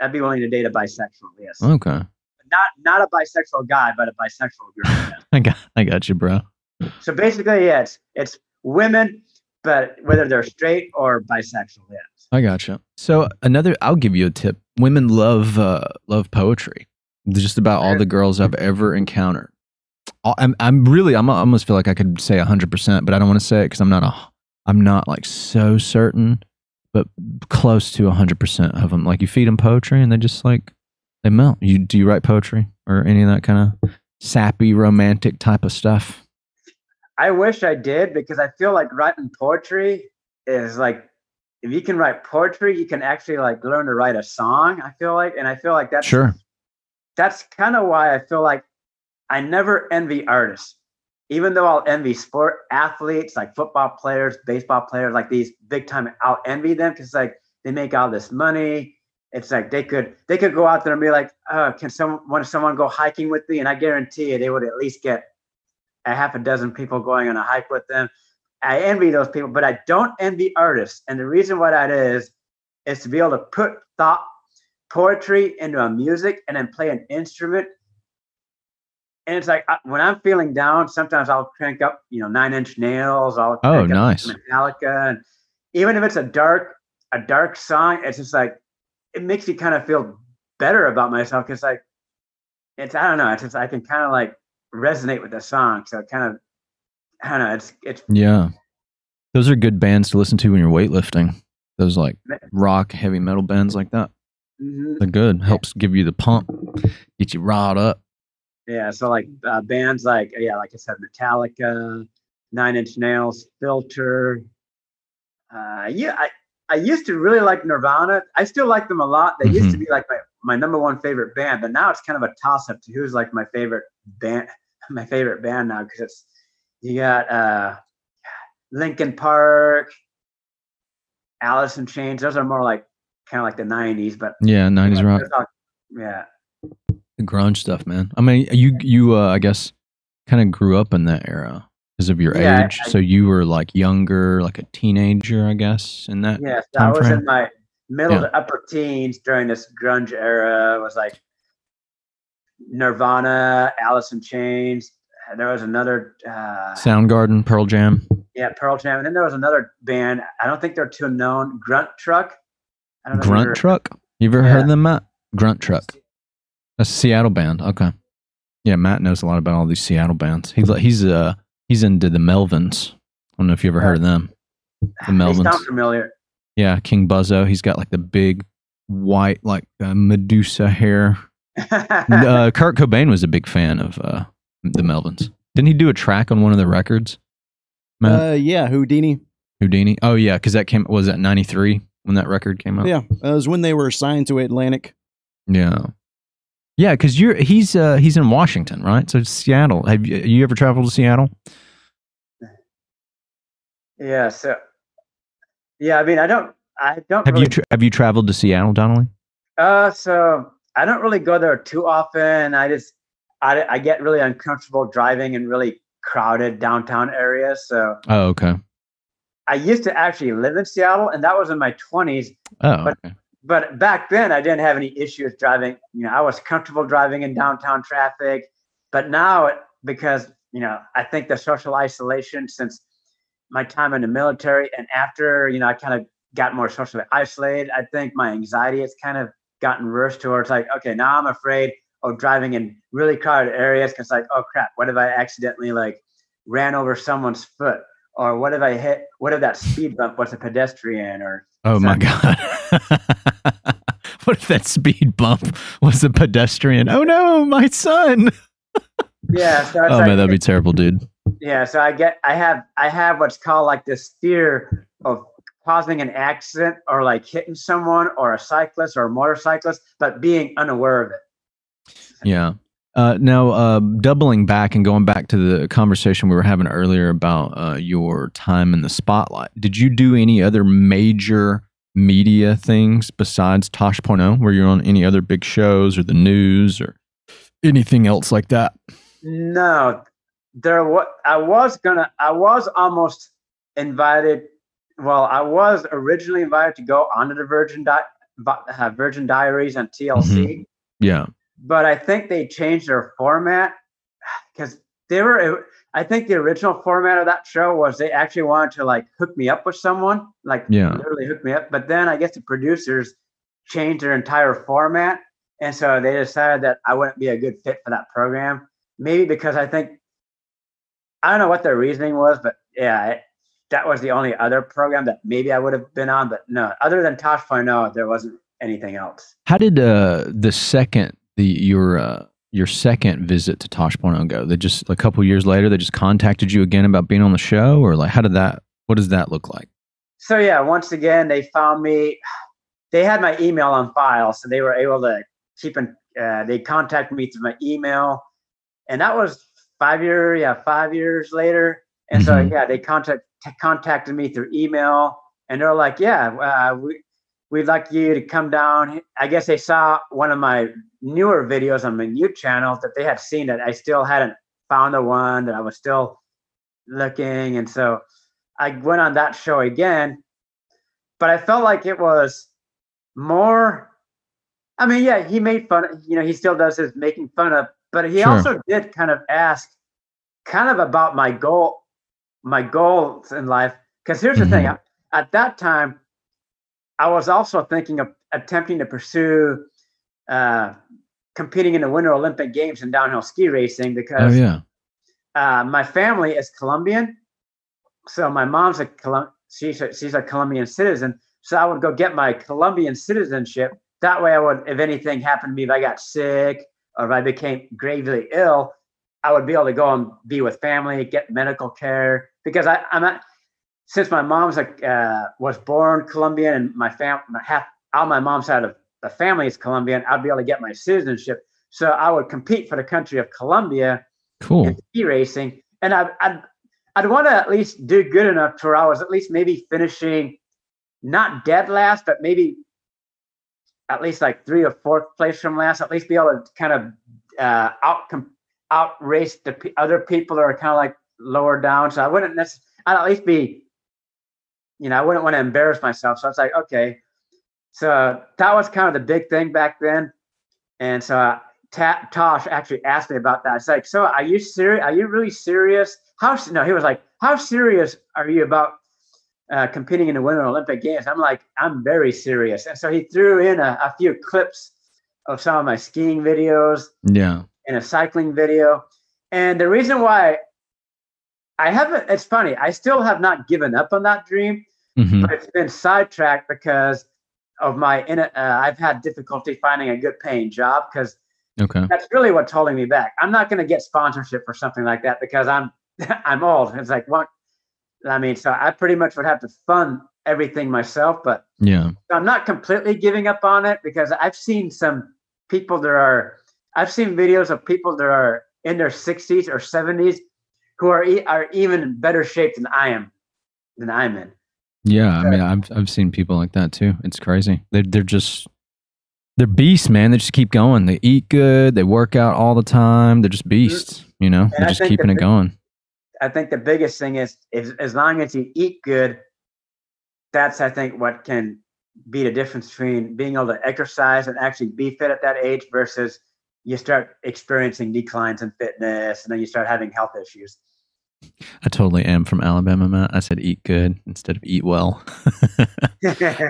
I'd be willing to date a bisexual. Yes. Okay. Not a bisexual guy, but a bisexual girl. Yeah. I got you, bro. So basically, yeah, it's women, but whether they're straight or bisexual. Yeah. I got you. So I'll give you a tip. Women love poetry. Just about all the girls I've ever encountered. I almost feel like I could say 100%, but I don't want to say it because I'm not like so certain, but close to 100% of them. Like you feed them poetry and they just like, they melt. Do you write poetry or any of that kind of sappy, romantic type of stuff? I wish I did, because I feel like writing poetry is like, if you can write poetry, you can actually like learn to write a song. I feel like that's sure. That's kind of why I feel like I never envy artists, even though I'll envy sport athletes like football players, baseball players, like these big time. I'll envy them because like they make all this money. It's like they could go out there and be like, can someone go hiking with me? And I guarantee you they would at least get a half a dozen people going on a hike with them. I envy those people, but I don't envy artists. And the reason why that is to be able to put poetry into a music and then play an instrument. And it's like when I'm feeling down, sometimes I'll crank up, 9 Inch Nails. I'll crank up Metallica, and even if it's a dark song, it's just like it makes me kind of feel better about myself because like I don't know, it's just I can kind of like resonate with the song. So kind of, I don't know. It's Yeah. Those are good bands to listen to when you're weightlifting. Those like rock, heavy metal bands like that. mm-hmm. They're good. Helps give you the pump, get you riled up. Yeah. So like bands like like I said, Metallica, Nine Inch Nails, Filter. I used to really like Nirvana. I still like them a lot. They used to be like my number one favorite band, but now it's kind of a toss up to who's like my favorite band now, because you got Linkin Park, Alice in Chains. Those are more like kind of like the 90s, but yeah, 90s rock. Yeah. The grunge stuff, man. I mean, you I guess kind of grew up in that era because of your age. So you were like younger, like a teenager, I guess, in that I was frame? in my middle to upper teens during this grunge era. It was like Nirvana, Alice in Chains. There was another Soundgarden, Pearl Jam. Yeah, Pearl Jam. And then there was another band. I don't think they're too known. Grunt Truck. I don't know Grunt Truck? You ever heard of them, Matt? Grunt Truck. That's a Seattle band. Okay. Yeah, Matt knows a lot about all these Seattle bands. He's into the Melvins. I don't know if you ever heard of them. The Melvins. They sound familiar. Yeah, King Buzzo. He's got like the big white, like Medusa hair. Kurt Cobain was a big fan of the Melvins. Didn't he do a track on one of the records? Yeah, Houdini. Oh yeah, because was that 93 when that record came out? Yeah, it was when they were signed to Atlantic. Yeah. Yeah, because he's in Washington, right? So it's Seattle. Have you ever traveled to Seattle? Yeah. So. Yeah, I mean, I don't. Have you traveled to Seattle, Donnelly? So I don't really go there too often. I get really uncomfortable driving in really crowded downtown areas. So. Oh, okay. I used to actually live in Seattle, and that was in my 20s. Oh, okay. But back then, I didn't have any issues driving. I was comfortable driving in downtown traffic. But now, because I think the social isolation since my time in the military and after, I kind of got more socially isolated. I think my anxiety has kind of gotten worse towards like, okay, now I'm afraid of driving in really crowded areas because like, oh crap, what if I accidentally like ran over someone's foot? Or what if that speed bump was a pedestrian or oh my God. What if that speed bump was a pedestrian? Oh no, my son. Yeah. So oh man, that'd be terrible, dude. Yeah. So I have what's called like this fear of causing an accident or like hitting someone or a cyclist or a motorcyclist, but being unaware of it. Yeah. Now, doubling back and going back to the conversation we were having earlier about your time in the spotlight, did you do any other major media things besides Tosh.O? Were you on any other big shows or the news or anything else like that? No, I was almost invited. Well, I was originally invited to go onto the Virgin Diaries on TLC. Mm-hmm. Yeah. But I think they changed their format because I think the original format of that show was they actually wanted to like hook me up with someone, like literally hook me up. But then I guess the producers changed their entire format. And so they decided that I wouldn't be a good fit for that program. Maybe because I don't know what their reasoning was, but yeah, that was the only other program that maybe I would have been on. But no, other than Tosh.O, there wasn't anything else. How did your second visit to Tosh.O go? They just a couple years later, they just contacted you again about being on the show, or like what does that look like? So yeah, once again, they found me. They had my email on file, so they were able to they contacted me through my email, and that was 5 years later. And so yeah, they contacted me through email, and they're like, yeah, we'd like you to come down. I guess they saw one of my newer videos on my new channel that they had seen that I still hadn't found the one that I was still looking. And so I went on that show again, but I felt like it was more, I mean, yeah, he made fun, he still does his making fun of, but he also did kind of ask kind of about my goals in life. Cause here's the thing, at that time, I was also thinking of attempting to pursue competing in the Winter Olympic Games in downhill ski racing because my family is Colombian. So my mom's she's a Colombian citizen. So I would go get my Colombian citizenship. That way I would, if anything happened to me, if I got sick or if I became gravely ill, I would be able to go and be with family, get medical care. Because I'm not, since my mom's was born Colombian and all my mom's side of the family is Colombian, I'd be able to get my citizenship. So I would compete for the country of Colombia in ski racing. And I'd want to at least do good enough to where I was at least maybe finishing, not dead last, but maybe at least like 3rd or 4th place from last, at least be able to kind of outrace the other people that are kind of like lower down. So I wouldn't necessarily, I'd at least be, I wouldn't want to embarrass myself. So it's like, okay. So that was kind of the big thing back then. And so Tosh actually asked me about that. It's like, so are you serious? Are you really serious? He was like, how serious are you about competing in the Winter Olympic Games? I'm like, I'm very serious. And so he threw in a few clips of some of my skiing videos. Yeah. And a cycling video. And the reason why it's funny, I still have not given up on that dream, but it's been sidetracked because of I've had difficulty finding a good paying job because that's really what's holding me back. I'm not going to get sponsorship for something like that because I'm old. It's like, what? I mean, so I pretty much would have to fund everything myself, but so I'm not completely giving up on it because I've seen some people I've seen videos of people that are in their 60s or 70s who are even in better shape than I'm in. Yeah, I mean, I've seen people like that too. It's crazy. They're beasts, man. They just keep going. They eat good. They work out all the time. They're just beasts. They're just keeping it going. I think the biggest thing is as long as you eat good, that's I think what can be the difference between being able to exercise and actually be fit at that age versus you start experiencing declines in fitness and then you start having health issues. I totally am from Alabama, Matt. I said eat good instead of eat well.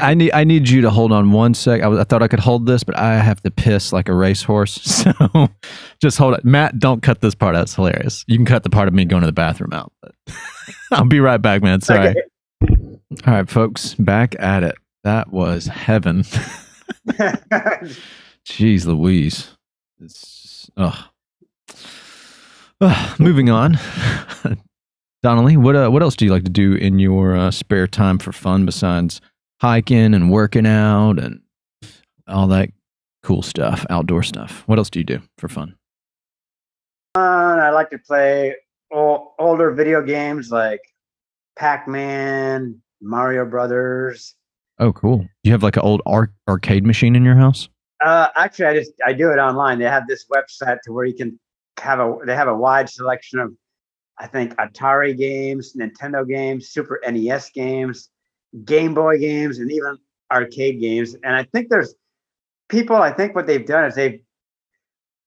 I need you to hold on one sec. I thought I could hold this, but I have to piss like a racehorse. So just hold it. Matt, don't cut this part out. It's hilarious. You can cut the part of me going to the bathroom out. But I'll be right back, man. Sorry. Okay. All right, folks, back at it. That was heaven. Jeez Louise. Moving on. Donnelly, what else do you like to do in your spare time for fun besides hiking and working out and all that cool stuff, outdoor stuff? What else do you do for fun? I like to play older video games like Pac-Man, Mario Brothers. Oh, cool. Do you have like an old arcade machine in your house? Actually, I do it online. They have this website to where you can they have a wide selection of, I think, Atari games, Nintendo games, Super NES games, Game Boy games, and even arcade games. And I think there's people, I think what they've done is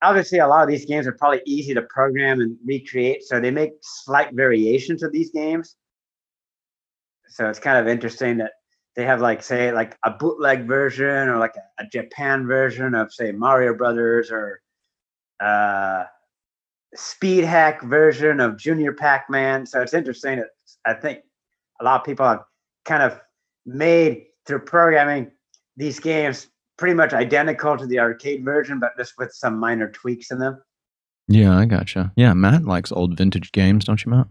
obviously a lot of these games are probably easy to program and recreate. So they make slight variations of these games. So it's kind of interesting that they have say a bootleg version or like a Japan version of say Mario Brothers or speed hack version of Junior Pac-Man. So it's interesting that I think a lot of people have kind of made through programming these games pretty much identical to the arcade version, but just with some minor tweaks in them. Yeah, I gotcha. Yeah, Matt likes old vintage games, don't you, Matt?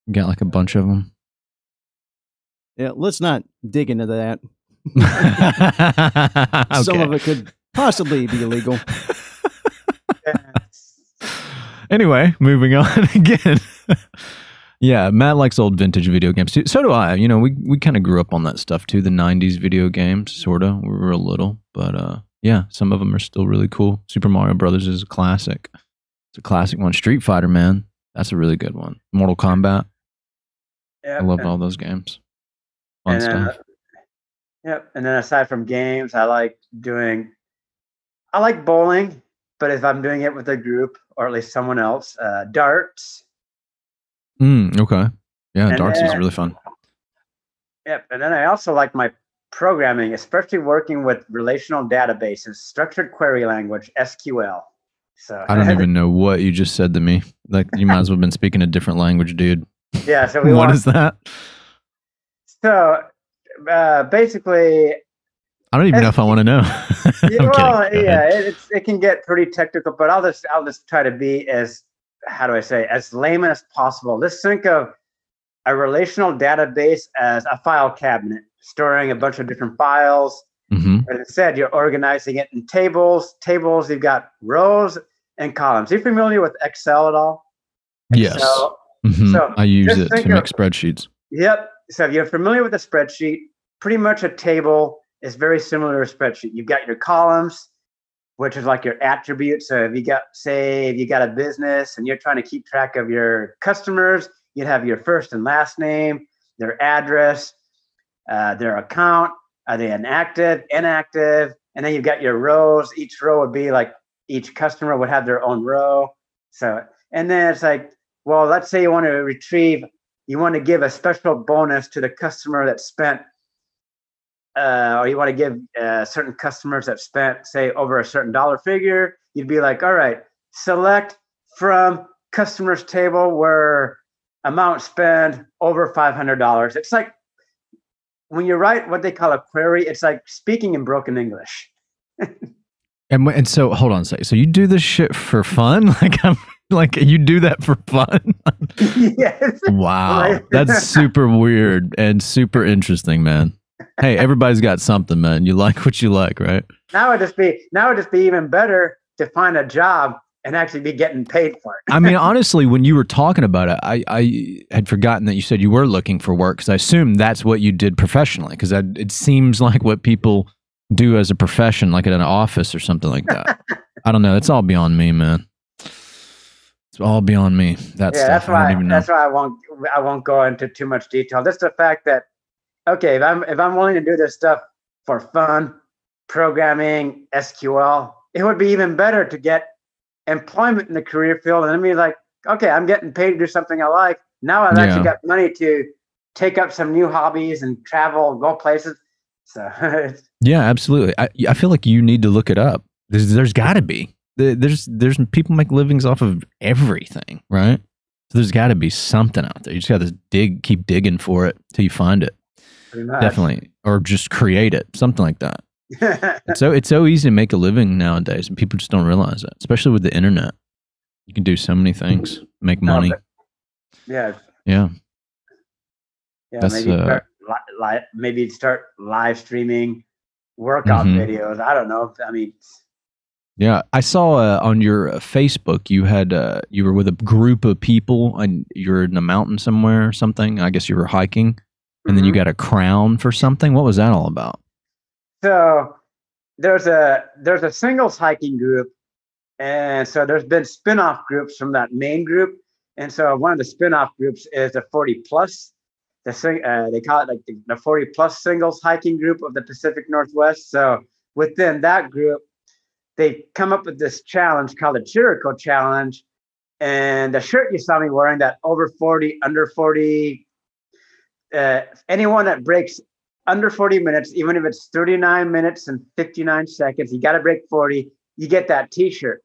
You got like a bunch of them. Yeah, let's not dig into that. Okay. Some of it could possibly be illegal. Anyway, moving on again. Yeah, Matt likes old vintage video games too. So do I. We kind of grew up on that stuff too. The 90s video games, sort of. We were a little. But yeah, some of them are still really cool. Super Mario Brothers is a classic. It's a classic one. Street Fighter, man. That's a really good one. Mortal Kombat. Yep, I loved all those games. Fun stuff. Yep. And then aside from games, I like bowling. But if I'm doing it with a group or at least someone else, darts. Okay. Yeah, darts is really fun. Yep. And then I also like my programming, especially working with relational databases, structured query language, SQL. So I don't even know what you just said to me. Like, you might as well have been speaking a different language, dude. Yeah. So what is that? So basically, I don't even know if I want to know. it can get pretty technical, but I'll just try to be as, how do I say, as layman as possible. Let's think of a relational database as a file cabinet storing a bunch of different files. Mm-hmm. As I said, you're organizing it in tables. Tables, you've got rows and columns. Are you familiar with Excel at all? Yes. Mm-hmm. So I use it to make spreadsheets. Yep. So if you're familiar with a spreadsheet, pretty much a table is very similar to a spreadsheet. You've got your columns, which is like your attributes. So if you got a business and you're trying to keep track of your customers, you'd have your first and last name, their address, their account, are they inactive, and then you've got your rows. Each row would be like, each customer would have their own row. So, and then it's like, well, let's say you want to give a special bonus to the customer that spent, or you want to give certain customers that spent, say, over a certain dollar figure. You'd be like, all right, select from customers table where amount spent over $500. It's like when you write what they call a query, it's like speaking in broken English. And so, hold on a second. So you do this shit for fun? Like you do that for fun? Yes. Wow. That's super weird and super interesting, man. Hey, everybody's got something, man. You like what you like, right? Now it'd just be even better to find a job and actually be getting paid for it. I mean, honestly, when you were talking about it, I had forgotten that you said you were looking for work, because I assumed that's what you did professionally, because it seems like what people do as a profession, like at an office or something like that. I don't know. It's all beyond me, man. It's all beyond me. That's why I won't go into too much detail. Just the fact that, okay, if I'm willing to do this stuff for fun, programming, SQL, it would be even better to get employment in the career field. And I mean, like, okay, I'm getting paid to do something I like. Now I've actually got money to take up some new hobbies and travel and go places. So yeah, absolutely. I feel like you need to look it up. There's got to be. There's people make livings off of everything, right? So there's got to be something out there. You just got to keep digging for it till you find it. Definitely, or just create it, something like that. It's so easy to make a living nowadays, and people just don't realize it. Especially with the internet, you can do so many things, make money. Yeah. Maybe start live streaming workout videos. I don't know. I mean, yeah, I saw on your Facebook you were with a group of people and you're in a mountain somewhere or something. I guess you were hiking, and then you got a crown for something. What was that all about? So there's a singles hiking group, and so there's been spin-off groups from that main group, and so one of the spin-off groups is the 40 plus. They call it like the 40 plus singles hiking group of the Pacific Northwest. So within that group, they come up with this challenge called the Jericho Challenge, and the shirt you saw me wearing, that over 40, under 40, anyone that breaks under 40 minutes, even if it's 39 minutes and 59 seconds, you got to break 40, you get that t-shirt.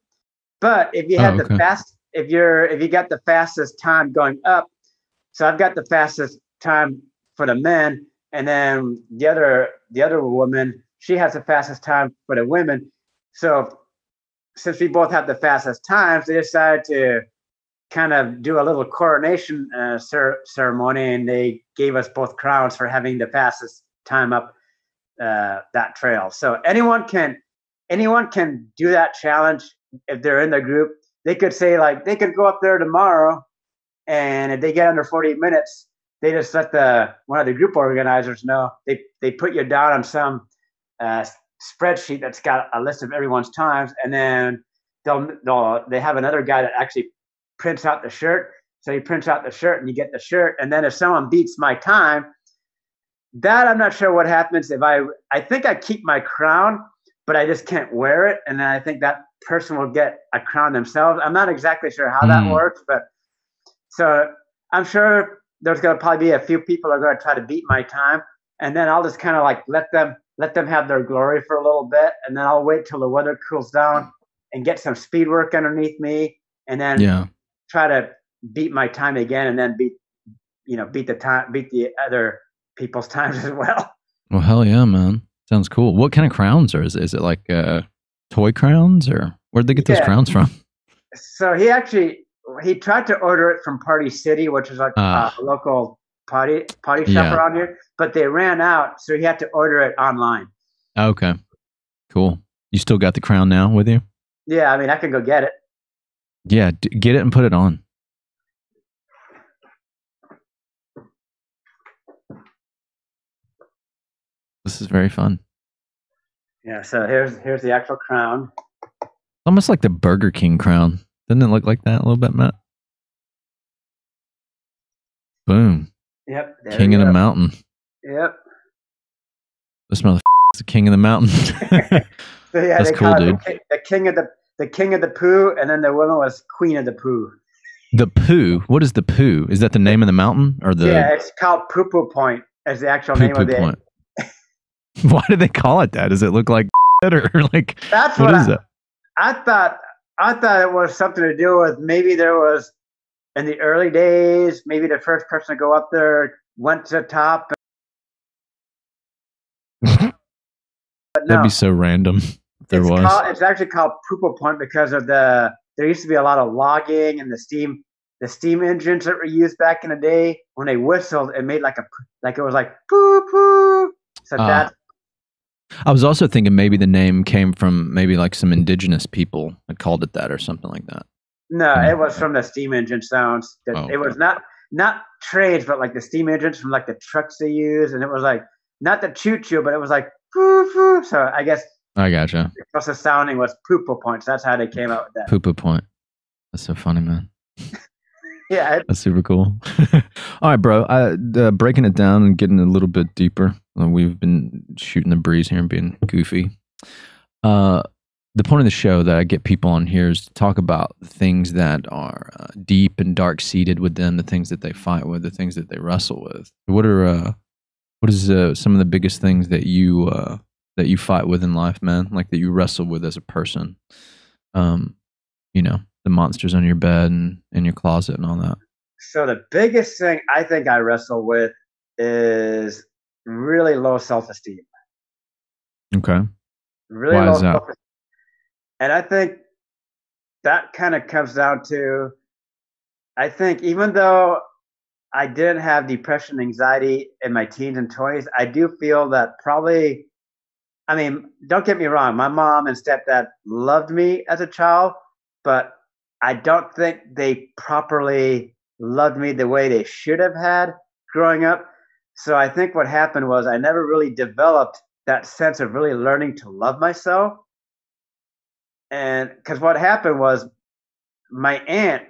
But if you had if you got the fastest time going up, so I've got the fastest time for the men, and then the other woman, she has the fastest time for the women. So since we both have the fastest times, they decided to kind of do a little coronation ceremony, and they gave us both crowns for having the fastest time up that trail. So anyone can do that challenge if they're in the group. They could say, like, they could go up there tomorrow, and if they get under 40 minutes, they just let one of the group organizers know. They put you down on some spreadsheet that's got a list of everyone's times, and then they have another guy that actually prints out the shirt. So he prints out the shirt, and you get the shirt. And then if someone beats my time, that I'm not sure what happens. If I think I keep my crown, but I just can't wear it, and then I think that person will get a crown themselves. I'm not exactly sure how that works, but so I'm sure there's going to probably be a few people who are going to try to beat my time. and then I'll just kind of like let them have their glory for a little bit, and then I'll wait till the weather cools down and get some speed work underneath me, and then try to beat my time again, and then beat the other people's times as well. Well, hell yeah, man. Sounds cool. What kind of crowns are? Is it like toy crowns, or where'd they get those crowns from? So he tried to order it from Party City, which is like a local potty shop around here, but they ran out, so he had to order it online. Okay, cool. You still got the crown now with you? Yeah, I mean, I can go get it. Yeah, get it and put it on. This is very fun. Yeah, so here's the actual crown. Almost like the Burger King crown. Doesn't it look like that a little bit, Matt? Boom. Yep. King of the mountain. Yep. This motherfucker is the king of the mountain. So yeah, that's cool, dude. The king of the poo, and then the woman was queen of the poo. The poo? What is the poo? Is that the name of the mountain, or the? Yeah, it's called Poo Poo Point as the actual name of it. Why do they call it that? Does it look like or like? That's what is that? I thought it was something to do with maybe there was in the early days, maybe the first person to go up there went to the top. But no, that'd be so random. It's actually called Poo Poo Point because of there used to be a lot of logging and the steam engines that were used back in the day. When they whistled, it made like it was like poo poo. So that's. I was also thinking maybe the name came from maybe like some indigenous people that called it that or something like that. No, it was from the steam engine sounds. It was not trades, but like the steam engines from like the trucks they use, and it was like not the choo choo, but it was like poo poo. So I guess I gotcha. Plus the sounding was Poo Poo Point. So that's how they came out with that. Poo Poo Point. That's so funny, man. Yeah, that's super cool. All right, bro. Breaking it down and getting a little bit deeper. We've been shooting the breeze here and being goofy. The point of the show that I get people on here is to talk about things that are deep and dark seated within, the things that they fight with, the things that they wrestle with. What is some of the biggest things that you fight with in life, man? Like that you wrestle with as a person. The monsters on your bed and in your closet and all that. So the biggest thing I think I wrestle with is really low self-esteem. Okay. Really Why low is that? self-esteem. And I think that kind of comes down to, I think even though I didn't have depression, anxiety in my teens and 20s, I do feel that probably, I mean, don't get me wrong, my mom and stepdad loved me as a child, but I don't think they properly loved me the way they should have had growing up. So I think what happened was I never really developed that sense of really learning to love myself. And because what happened was my aunt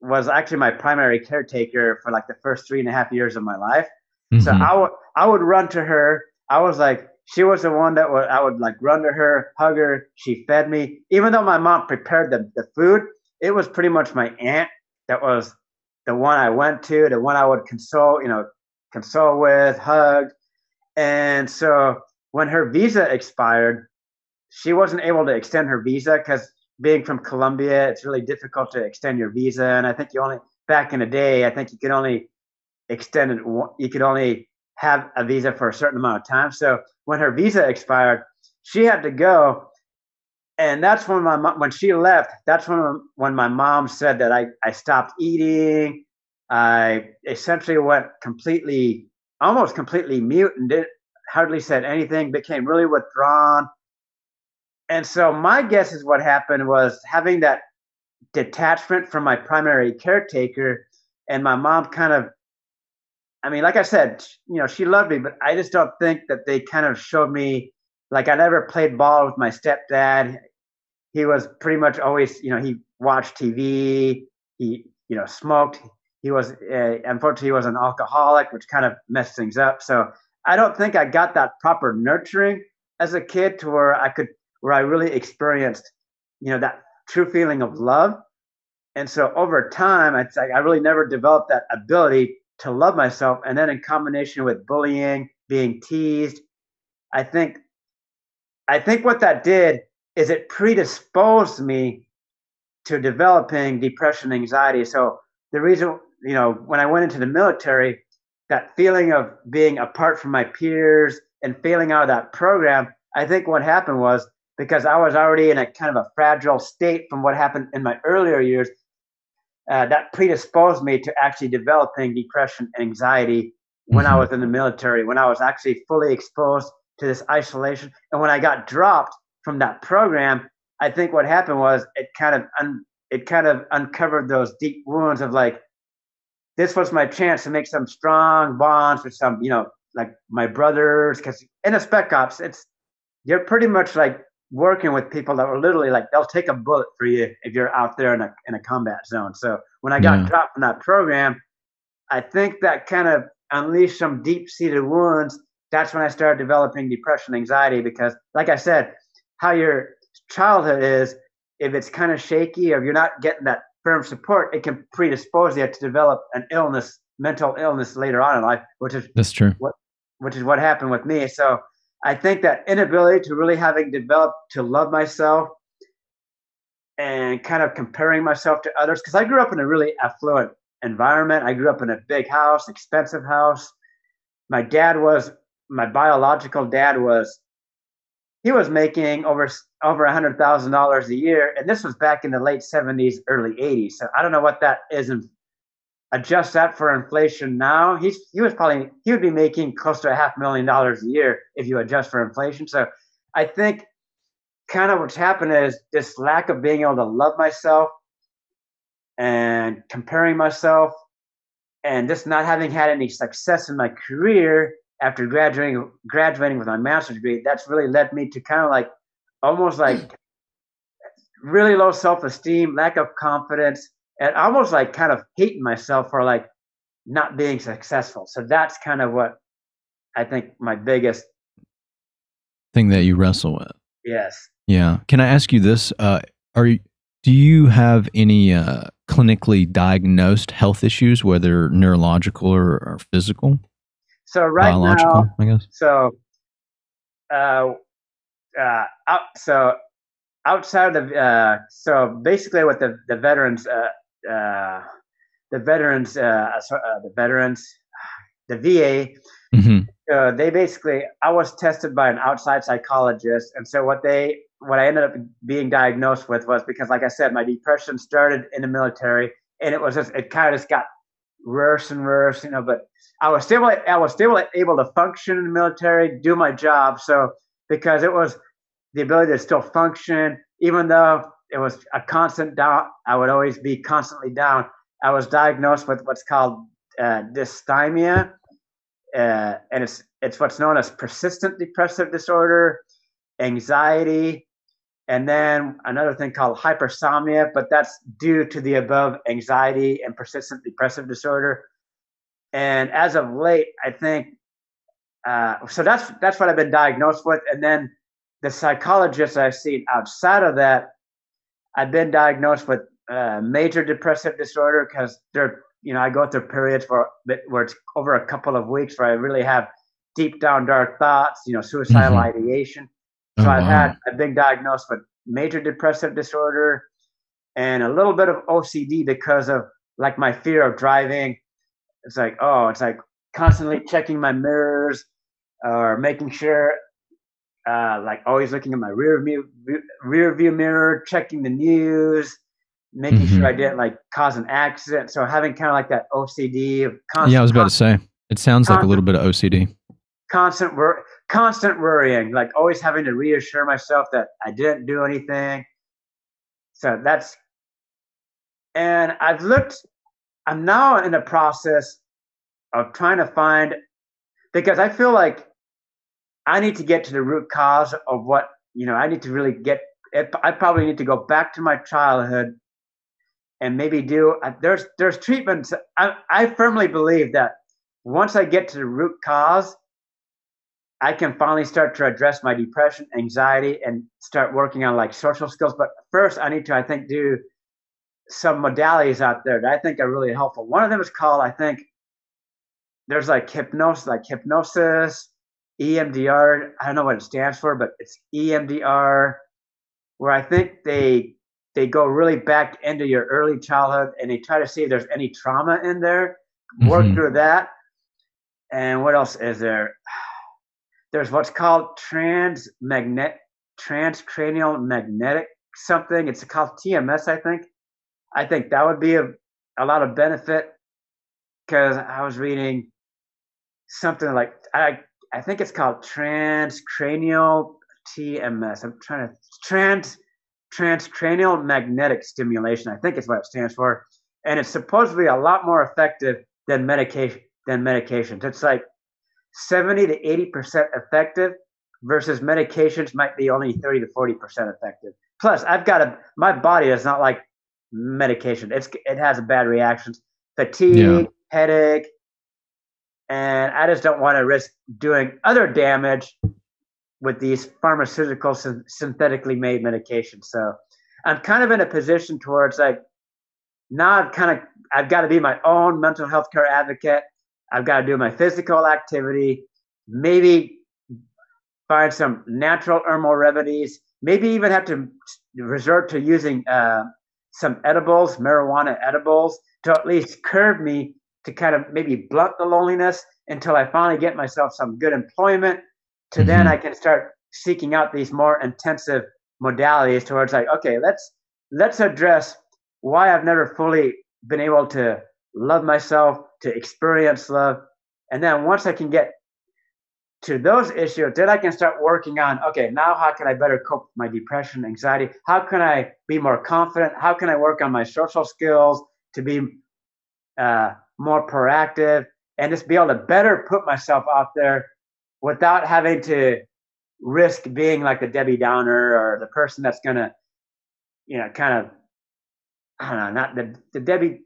was actually my primary caretaker for like the first 3.5 years of my life. Mm-hmm. So I would run to her. I was like, she was the one that I would like run to her, hug her. She fed me. Even though my mom prepared the food, it was pretty much my aunt that was the one I went to, the one I would console with, hug. And so when her visa expired, she wasn't able to extend her visa because being from Colombia, it's really difficult to extend your visa. And I think back in the day, I think you could only extend it. You could only have a visa for a certain amount of time. So when her visa expired, she had to go. And that's when when she left, that's when my mom said that I stopped eating. I essentially went almost completely mute and hardly said anything, became really withdrawn. And so my guess is what happened was having that detachment from my primary caretaker, and my mom kind of, I mean, like I said, she loved me, but I just don't think that they kind of showed me, like I never played ball with my stepdad. He was pretty much always, he watched TV, he, smoked. He was, unfortunately, he was an alcoholic, which kind of messed things up. So I don't think I got that proper nurturing as a kid to where I really experienced, that true feeling of love. And so over time, it's like I really never developed that ability to love myself. And then in combination with bullying being teased. I think what that did is it predisposed me to developing depression and anxiety. So the reason, when I went into the military, that feeling of being apart from my peers and failing out of that program, I think what happened was because I was already in a kind of a fragile state from what happened in my earlier years, that predisposed me to actually developing depression and anxiety when I was in the military, when I was actually fully exposed to this isolation. And when I got dropped from that program, I think what happened was it kind of uncovered those deep wounds of like, this was my chance to make some strong bonds with some, like my brothers, because in a spec ops, you're pretty much like working with people that were literally like, they'll take a bullet for you if you're out there in a combat zone. So when I got dropped from that program, I think that kind of unleashed some deep-seated wounds. That's when I started developing depression, anxiety, because like I said, how your childhood is, if it's kind of shaky, or if you're not getting that firm support, it can predispose you to develop an illness, mental illness later on in life, that's true. Which is what happened with me. So I think that inability to really having developed to love myself and kind of comparing myself to others, because I grew up in a really affluent environment. I grew up in a big house, expensive house. My biological dad was making over $100,000 a year, and this was back in the late 70s, early 80s. So I don't know what that is, and adjust that for inflation now. He would be making close to $500,000 a year if you adjust for inflation. So I think kind of what's happened is this lack of being able to love myself and comparing myself, and just not having had any success in my career after graduating with my master's degree. That's really led me to kind of like almost like really low self-esteem, lack of confidence, and almost like kind of hating myself for like not being successful. So that's kind of what I think my biggest thing that you wrestle with. Yes. Yeah. Can I ask you this? Do you have any clinically diagnosed health issues, whether neurological or physical? So biological, I guess. So, outside of so basically, what the veterans, the VA, they basically, I was tested by an outside psychologist, and so what I ended up being diagnosed with was, because like I said, my depression started in the military, and it kind of just got worse and worse, but I was still able to function in the military, do my job. So because it was the ability to still function, even though it was a constant down, I would always be constantly down. I was diagnosed with what's called dysthymia, and it's what's known as persistent depressive disorder, anxiety, and then another thing called hypersomnia, but that's due to the above anxiety and persistent depressive disorder. And as of late, I think, so that's what I've been diagnosed with. And then the psychologists I've seen outside of that, I've been diagnosed with major depressive disorder, because I go through periods where it's over a couple of weeks where I really have deep down dark thoughts, suicidal ideation. So I've been diagnosed with major depressive disorder and a little bit of OCD because of like my fear of driving. It's like constantly checking my mirrors or making sure, like always looking at my rear view mirror, checking the news, making sure I didn't like cause an accident. So having kind of like that OCD of constant. Yeah, I was about to say, it sounds like a little bit of OCD. Constant worrying, like always having to reassure myself that I didn't do anything. So and I'm now in the process of trying to find, because I feel like I need to get to the root cause of what, I need to really get it. I probably need to go back to my childhood and maybe there's treatments. I firmly believe that once I get to the root cause, I can finally start to address my depression, anxiety, and start working on like social skills. But first I need to, I think, do some modalities out there that I think are really helpful. One of them is called, I think, there's like hypnosis, EMDR. I don't know what it stands for, but it's EMDR, where I think they go really back into your early childhood and they try to see if there's any trauma in there, work through that. And what else is there? There's what's called transcranial magnetic something. It's called TMS, I think. I think that would be a lot of benefit, because I was reading something like, I think it's called transcranial TMS. I'm trying to transcranial magnetic stimulation. I think is what it stands for, and it's supposedly a lot more effective than medications. It's like 70 to 80% effective, versus medications might be only 30 to 40% effective. Plus, my body is not like medication. It has bad reactions, fatigue, headache, and I just don't want to risk doing other damage with these pharmaceutical synthetically made medications. So I'm kind of in a position towards like, now I've got to be my own mental health care advocate. I've got to do my physical activity, maybe find some natural herbal remedies, maybe even have to resort to using some edibles, marijuana edibles, to at least curb me, to kind of maybe blunt the loneliness until I finally get myself some good employment. To then I can start seeking out these more intensive modalities towards like, okay, let's address why I've never fully been able to love myself, to experience love. And then once I can get to those issues, then I can start working on, okay, now how can I better cope with my depression, anxiety? How can I be more confident? How can I work on my social skills to be more proactive and just be able to better put myself out there without having to risk being like the Debbie Downer or the person that's going to, kind of, I don't know, not the Debbie,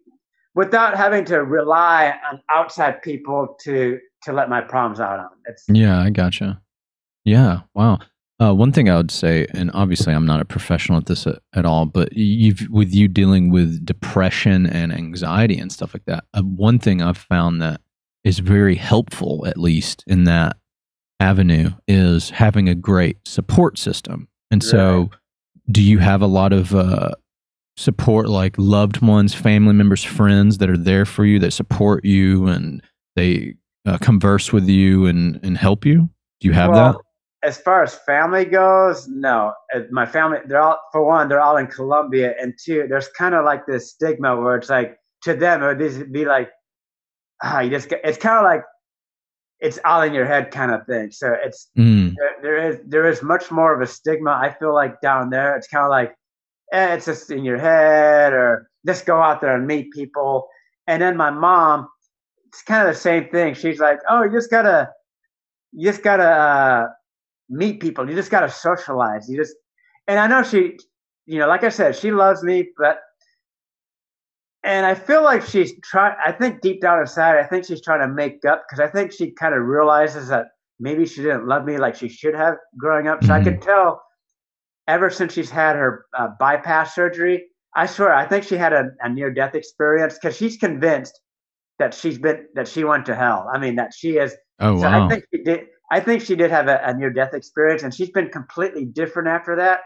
without having to rely on outside people to let my problems out on. Yeah, I gotcha. Yeah, wow. One thing I would say, and obviously I'm not a professional at this at all, but with you dealing with depression and anxiety and stuff like that, one thing I've found that is very helpful, at least in that avenue, is having a great support system. And so do you have a lot of support, like loved ones, family members, friends that are there for you, that support you and they converse with you and help you? Do you have that? As far as family goes, no. My family, they're all in Colombia, and two, there's kind of like this stigma where it's like, to them it would be like, it's kind of like it's all in your head kind of thing. So it's there is much more of a stigma, I feel like, down there. It's kind of like, it's just in your head, or just go out there and meet people. And then my mom, it's kind of the same thing. She's like, oh, you just gotta meet people. You just gotta socialize. And I know she, like I said, she loves me, and I feel like she's trying. I think deep down inside, I think she's trying to make up, because I think she kind of realizes that maybe she didn't love me like she should have growing up. So I could tell, ever since she's had her bypass surgery, I swear, I think she had a near-death experience, because she's convinced that she went to hell. I mean, that she is. Oh, so wow. I think she did have a near-death experience, and she's been completely different after that,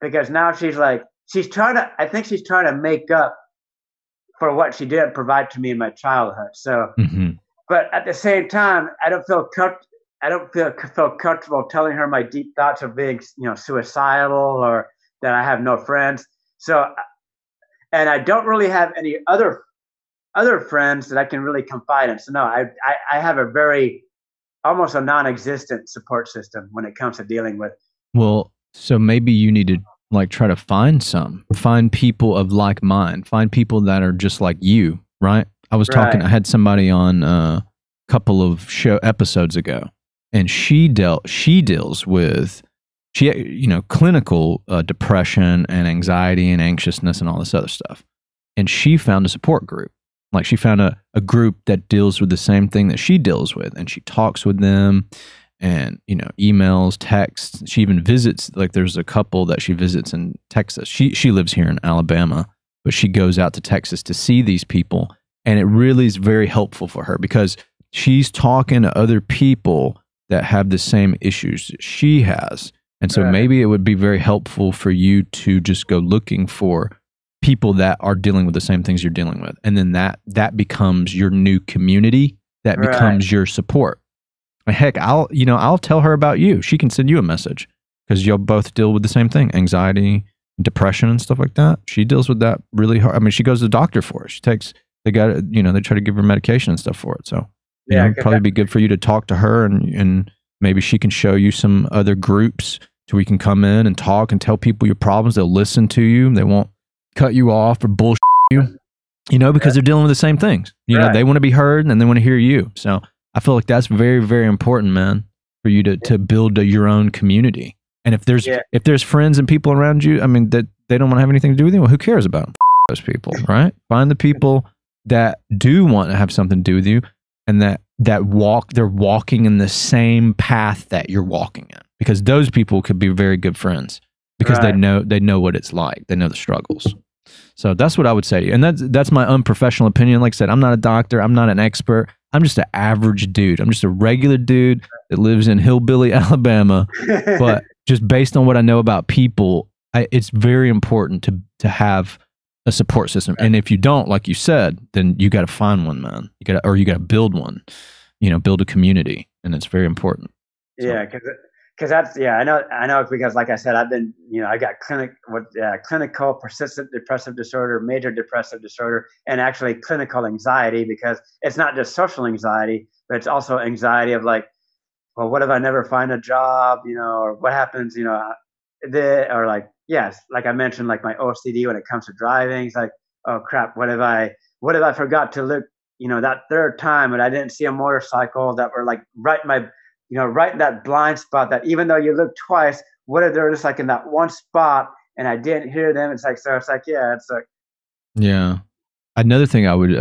because now she's trying to make up for what she didn't provide to me in my childhood. So, but at the same time, I don't feel comfortable telling her my deep thoughts of being, suicidal, or that I have no friends. So, and I don't really have any other friends that I can really confide in. So no, I have a very, almost a non-existent support system when it comes to dealing with. Well, so maybe you need to try to find people of like mind, find people that are just like you, right? I was talking, I had somebody on a couple of episodes ago, and she deals with clinical depression and anxiety and anxiousness and all this other stuff. And she found a support group. Like, she found a group that deals with the same thing that she deals with, and she talks with them, and emails, texts. She even visits, like, there's a couple that she visits in Texas. She lives here in Alabama, but she goes out to Texas to see these people, and it really is very helpful for her, because she's talking to other people that have the same issues that she has. And so Right. maybe it would be very helpful for you to just go looking for people that are dealing with the same things you're dealing with. And then that becomes your new community. That Right. becomes your support. And heck, I'll tell her about you. She can send you a message because you'll both deal with the same thing, anxiety, depression and stuff like that. She deals with that really hard. I mean, she goes to the doctor for it. They try to give her medication and stuff for it. So it'd probably be good for you to talk to her and maybe she can show you some other groups so we can come in and talk and tell people your problems. They'll listen to you. They won't cut you off or bullshit you, because they're dealing with the same things. They want to be heard and they want to hear you. So I feel like that's very, very important, man, for you to build your own community. And if there's friends and people around you, I mean, that they don't want to have anything to do with you, well, who cares about them? Those people, right? Find the people that do want to have something to do with you and they're walking in the same path that you're walking in. Because those people could be very good friends because they know what it's like. They know the struggles. So that's what I would say. And that's my unprofessional opinion. Like I said, I'm not a doctor. I'm not an expert. I'm just an average dude. I'm just a regular dude that lives in hillbilly Alabama. But just based on what I know about people, it's very important to have a support system. And if you don't, like you said, then you got to find one, man. You got to build one. Build a community, and it's very important. So. Yeah, because that's I know because like I said, I've been I got clinical persistent depressive disorder, major depressive disorder, and actually clinical anxiety, because it's not just social anxiety, but it's also anxiety of like, well, what if I never find a job, or what happens, or like, yes, like I mentioned, like my OCD when it comes to driving, it's like, oh crap, what if I forgot to look, that third time and I didn't see a motorcycle that were like right in that blind spot, that even though you look twice, what if they're just like in that one spot and I didn't hear them? It's like, so it's like, yeah. Another thing I would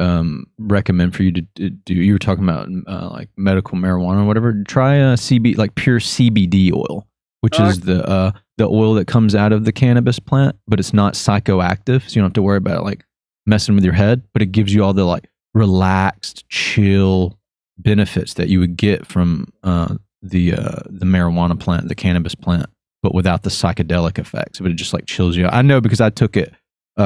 recommend for you to do, you were talking about like medical marijuana or whatever, try a pure CBD oil, which is the oil that comes out of the cannabis plant, but it's not psychoactive. So you don't have to worry about like messing with your head, but it gives you all the like relaxed, chill benefits that you would get from the marijuana plant, the cannabis plant, but without the psychedelic effects. But it just like chills you out. I know because I took it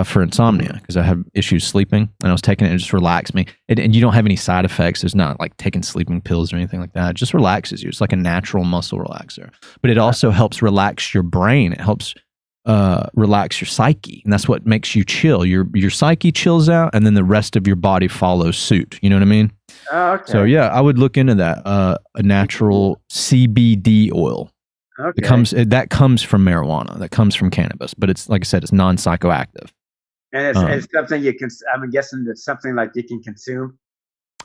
for insomnia because I had issues sleeping, and I was taking it and it just relaxed me. And you don't have any side effects. It's not like taking sleeping pills or anything like that. It just relaxes you. It's like a natural muscle relaxer. But it also helps relax your brain. It helps relax your psyche, and that's what makes you chill. Your psyche chills out, and then the rest of your body follows suit. You know what I mean? Oh, okay. So yeah, I would look into that. A natural CBD oil. Okay. That comes from marijuana. That comes from cannabis, but it's like I said, it's non-psychoactive. And it's something you can. I'm guessing it's something like you can consume.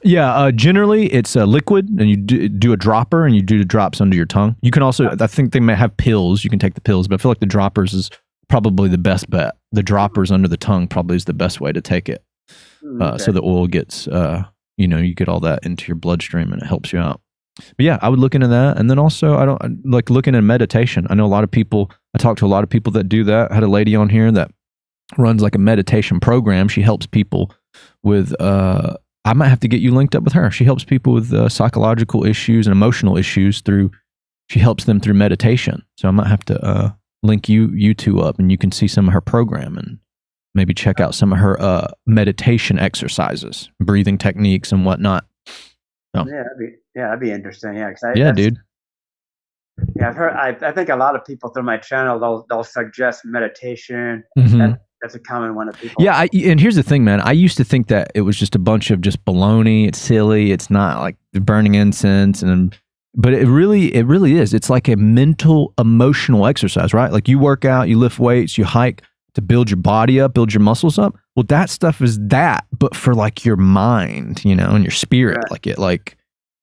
Yeah, generally it's a liquid, and you do a dropper, and you do the drops under your tongue. You can also, I think they may have pills. You can take the pills, but I feel like the droppers is probably the best bet. The droppers under the tongue probably is the best way to take it. So the oil gets, you get all that into your bloodstream, and it helps you out. But yeah, I would look into that, and then also I don't like looking at meditation. I know a lot of people. I talk to a lot of people that do that. I had a lady on here that runs like a meditation program. She helps people with. I might have to get you linked up with her. She helps people with psychological issues and emotional issues she helps them through meditation. So I might have to link you two up, and you can see some of her program and maybe check out some of her meditation exercises, breathing techniques and whatnot. So, that'd be interesting. Yeah, dude. Yeah, I've heard. I think a lot of people through my channel they'll suggest meditation. Mm-hmm. That's a common one of people. Yeah, and here's the thing, man. I used to think that it was just a bunch of just baloney. It's silly. It's not like burning incense, but it really is. It's like a mental, emotional exercise, right? Like you work out, you lift weights, you hike to build your body up, build your muscles up. Well, that stuff is that, but for like your mind, and your spirit, right.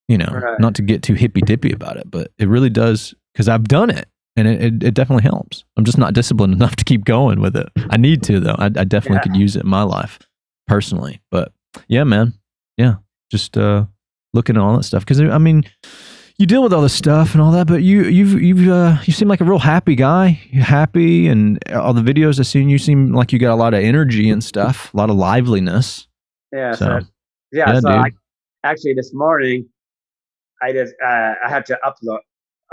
Right. Not to get too hippy dippy about it, but it really does, because I've done it. And it definitely helps. I'm just not disciplined enough to keep going with it. I need to, though. I definitely could use it in my life personally. But yeah, man. Yeah. Just looking at all that stuff. Because, I mean, you deal with all this stuff and all that, but you seem like a real happy guy. You're happy, and all the videos I've seen, you seem like you got a lot of energy and stuff, a lot of liveliness. Yeah. So actually this morning, I had to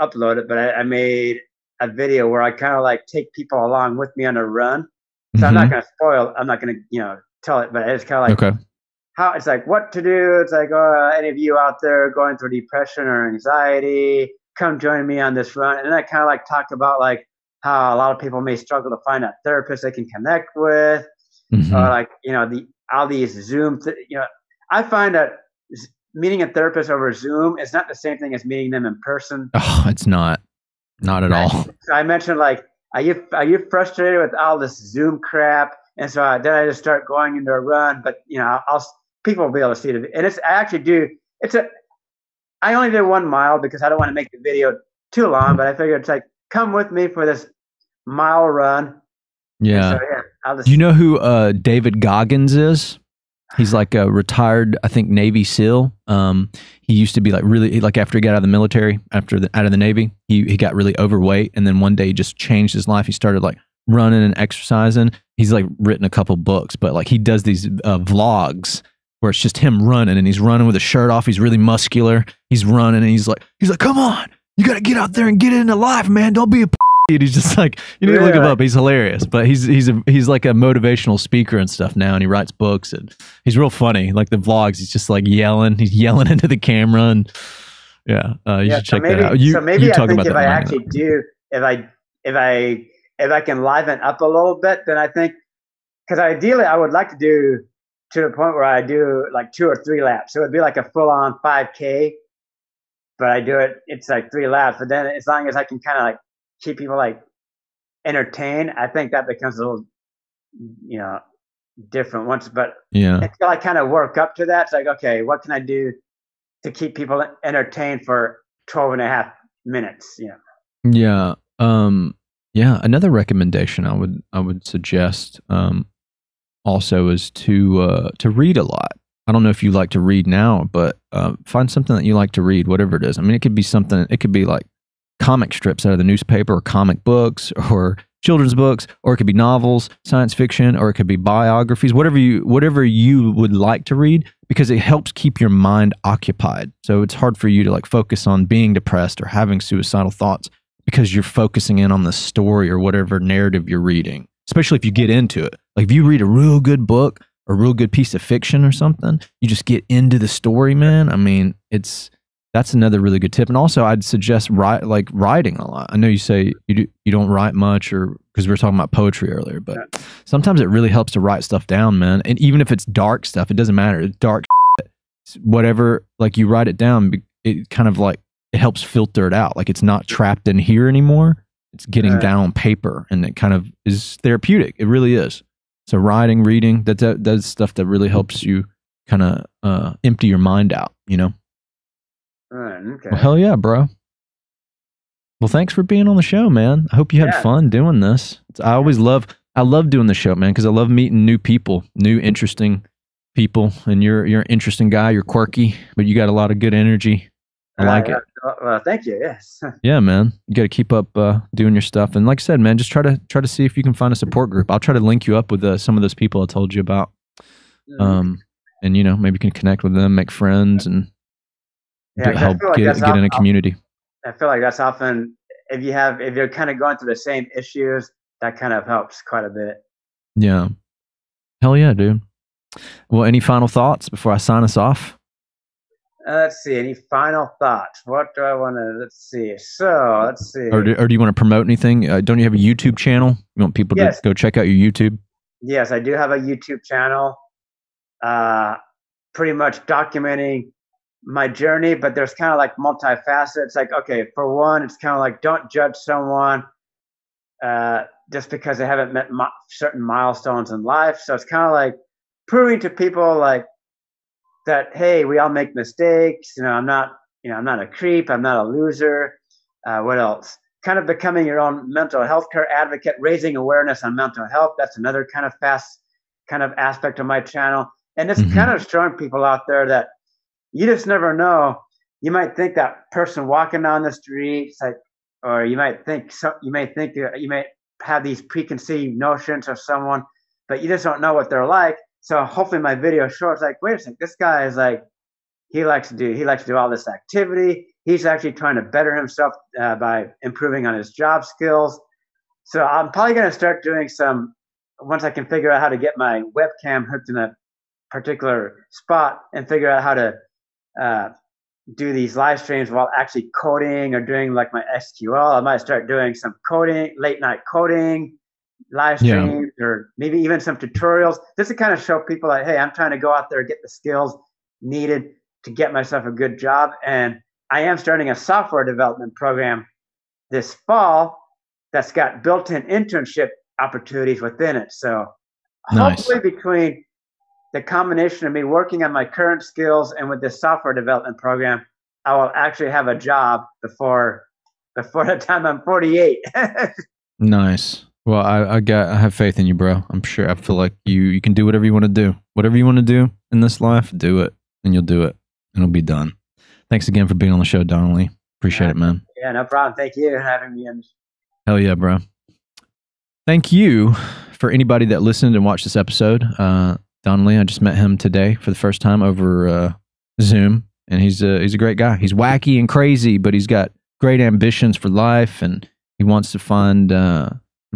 upload it, but I made a video where I kind of like take people along with me on a run. So I'm not going to spoil. I'm not going to tell it, but it's kind of like how it's like what to do. It's like any of you out there going through depression or anxiety, come join me on this run. And I kind of like talk about like how a lot of people may struggle to find a therapist they can connect with, or like all these Zoom. I find that meeting a therapist over Zoom is not the same thing as meeting them in person. Oh, it's not at all. So I mentioned like, are you frustrated with all this Zoom crap? And so then I just start going into a run, but people will be able to see it. And I only did 1 mile because I don't want to make the video too long, but I figured it's like, come with me for this mile run. Yeah. So, do you know who David Goggins is? He's like a retired, I think, Navy SEAL. He used to be like really, like after he got out of the military, out of the Navy, he got really overweight. And then one day he just changed his life. He started like running and exercising. He's like written a couple books, but like he does these vlogs where it's just him running, and he's running with a shirt off. He's really muscular. He's running and he's like, come on, you got to get out there and get into life, man. Don't be a and he's just like, you need to look him up. He's hilarious, but he's like a motivational speaker and stuff now, and he writes books, and he's real funny. Like the vlogs, he's just like yelling. He's yelling into the camera, and you should check that out. So maybe I think if I actually do, if I can liven up a little bit, then I think, because ideally I would like to do to the point where I do like 2 or 3 laps. So it'd be like a full on 5K, but I do it. It's like 3 laps, but then as long as I can kind of like keep people like entertained, I think that becomes a little, different once. But until I kind of work up to that, it's like, okay, what can I do to keep people entertained for 12 and a half minutes? Yeah. Another recommendation I would suggest also is to read a lot. I don't know if you like to read now, but find something that you like to read, whatever it is. I mean, it could be something. It could be like comic strips out of the newspaper, or comic books, or children's books, or it could be novels, science fiction, or it could be biographies, whatever you would like to read, because it helps keep your mind occupied. So it's hard for you to like focus on being depressed or having suicidal thoughts because you're focusing in on the story or whatever narrative you're reading, especially if you get into it. Like if you read a real good book or a real good piece of fiction or something, you just get into the story, man. I mean, that's another really good tip. And also I'd suggest writing a lot. I know you say you don't write much, or because we were talking about poetry earlier, but sometimes it really helps to write stuff down, man. And even if it's dark stuff, it doesn't matter. It's dark shit, whatever, like you write it down, it kind of like, it helps filter it out. Like it's not trapped in here anymore. It's getting down on paper, and it kind of is therapeutic. It really is. So writing, reading, that's stuff that really helps you kind of empty your mind out, Okay. Well, hell yeah, bro. Well, thanks for being on the show, man. I hope you had fun doing this. I love doing the show, man, because I love meeting new people, new interesting people. And you're an interesting guy. You're quirky, but you got a lot of good energy. I like it. Well, thank you. Yes. Yeah, man. You got to keep up doing your stuff. And like I said, man, just try to see if you can find a support group. I'll try to link you up with some of those people I told you about. And maybe you can connect with them, make friends, and help get in a community. I feel like that's often, if you're kind of going through the same issues, that kind of helps quite a bit. Yeah. Hell yeah, dude. Well, any final thoughts before I sign us off? Let's see. Any final thoughts? What do I want to? Let's see. So let's see. Or do you want to promote anything? Don't you have a YouTube channel? You want people to go check out your YouTube? Yes, I do have a YouTube channel. Pretty much documenting my journey, but there's kind of like multifaceted. It's like, okay, for one, it's kind of like, don't judge someone just because they haven't met certain milestones in life. So it's kind of like proving to people like that, hey, we all make mistakes. I'm not a creep. I'm not a loser. What else? Kind of becoming your own mental health care advocate, raising awareness on mental health. That's another kind of fast kind of aspect of my channel. And it's kind of showing people out there that you just never know. You might think that person walking down the street, or you might have these preconceived notions of someone, but you just don't know what they're like. So hopefully my video shows like, wait a second, this guy is like, he likes to do all this activity. He's actually trying to better himself by improving on his job skills. So I'm probably going to start doing once I can figure out how to get my webcam hooked in a particular spot and figure out how to do these live streams while actually coding or doing like my SQL. I might start doing some coding, late night coding, live streams, or maybe even some tutorials, just to kind of show people like, hey, I'm trying to go out there and get the skills needed to get myself a good job. And I am starting a software development program this fall that's got built-in internship opportunities within it. So hopefully between the combination of me working on my current skills and with this software development program, I will actually have a job before the time I'm 48. Nice. Well, I have faith in you, bro. I'm sure. I feel like you can do whatever you want to do. Whatever you want to do in this life, do it, and you'll do it, and it'll be done. Thanks again for being on the show, Donnelly. Appreciate it, man. Yeah, no problem. Thank you for having me in. Hell yeah, bro. Thank you for anybody that listened and watched this episode. Donnelly, I just met him today for the first time over Zoom, and he's a great guy. He's wacky and crazy, but he's got great ambitions for life, and he wants to find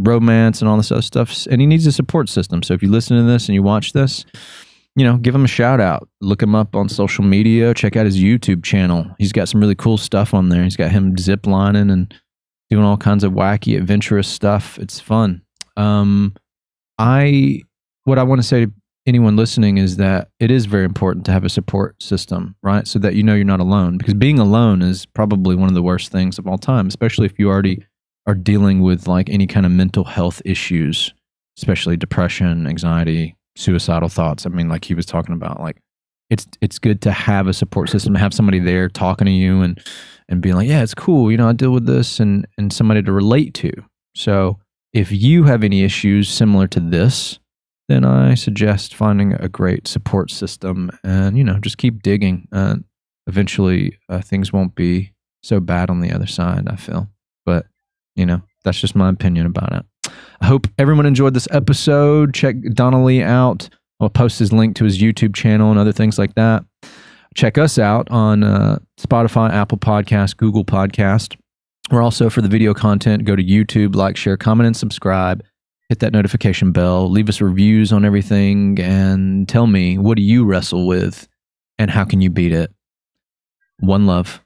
romance and all this other stuff, and he needs a support system. So if you listen to this and you watch this, give him a shout out. Look him up on social media. Check out his YouTube channel. He's got some really cool stuff on there. He's got him zip lining and doing all kinds of wacky, adventurous stuff. It's fun. What I want to say to anyone listening is that it is very important to have a support system, right? So that you're not alone, because being alone is probably one of the worst things of all time, especially if you already are dealing with like any kind of mental health issues, especially depression, anxiety, suicidal thoughts. I mean, like he was talking about, like it's good to have a support system, to have somebody there talking to you and being like, yeah, it's cool. I deal with this, and somebody to relate to. So if you have any issues similar to this, then I suggest finding a great support system and, just keep digging. Eventually things won't be so bad on the other side, I feel. But, that's just my opinion about it. I hope everyone enjoyed this episode. Check Donnelly out. I'll post his link to his YouTube channel and other things like that. Check us out on Spotify, Apple Podcast, Google Podcast. We're also, for the video content, go to YouTube, like, share, comment, and subscribe. Hit that notification bell. Leave us reviews on everything and tell me, what do you wrestle with and how can you beat it? One love.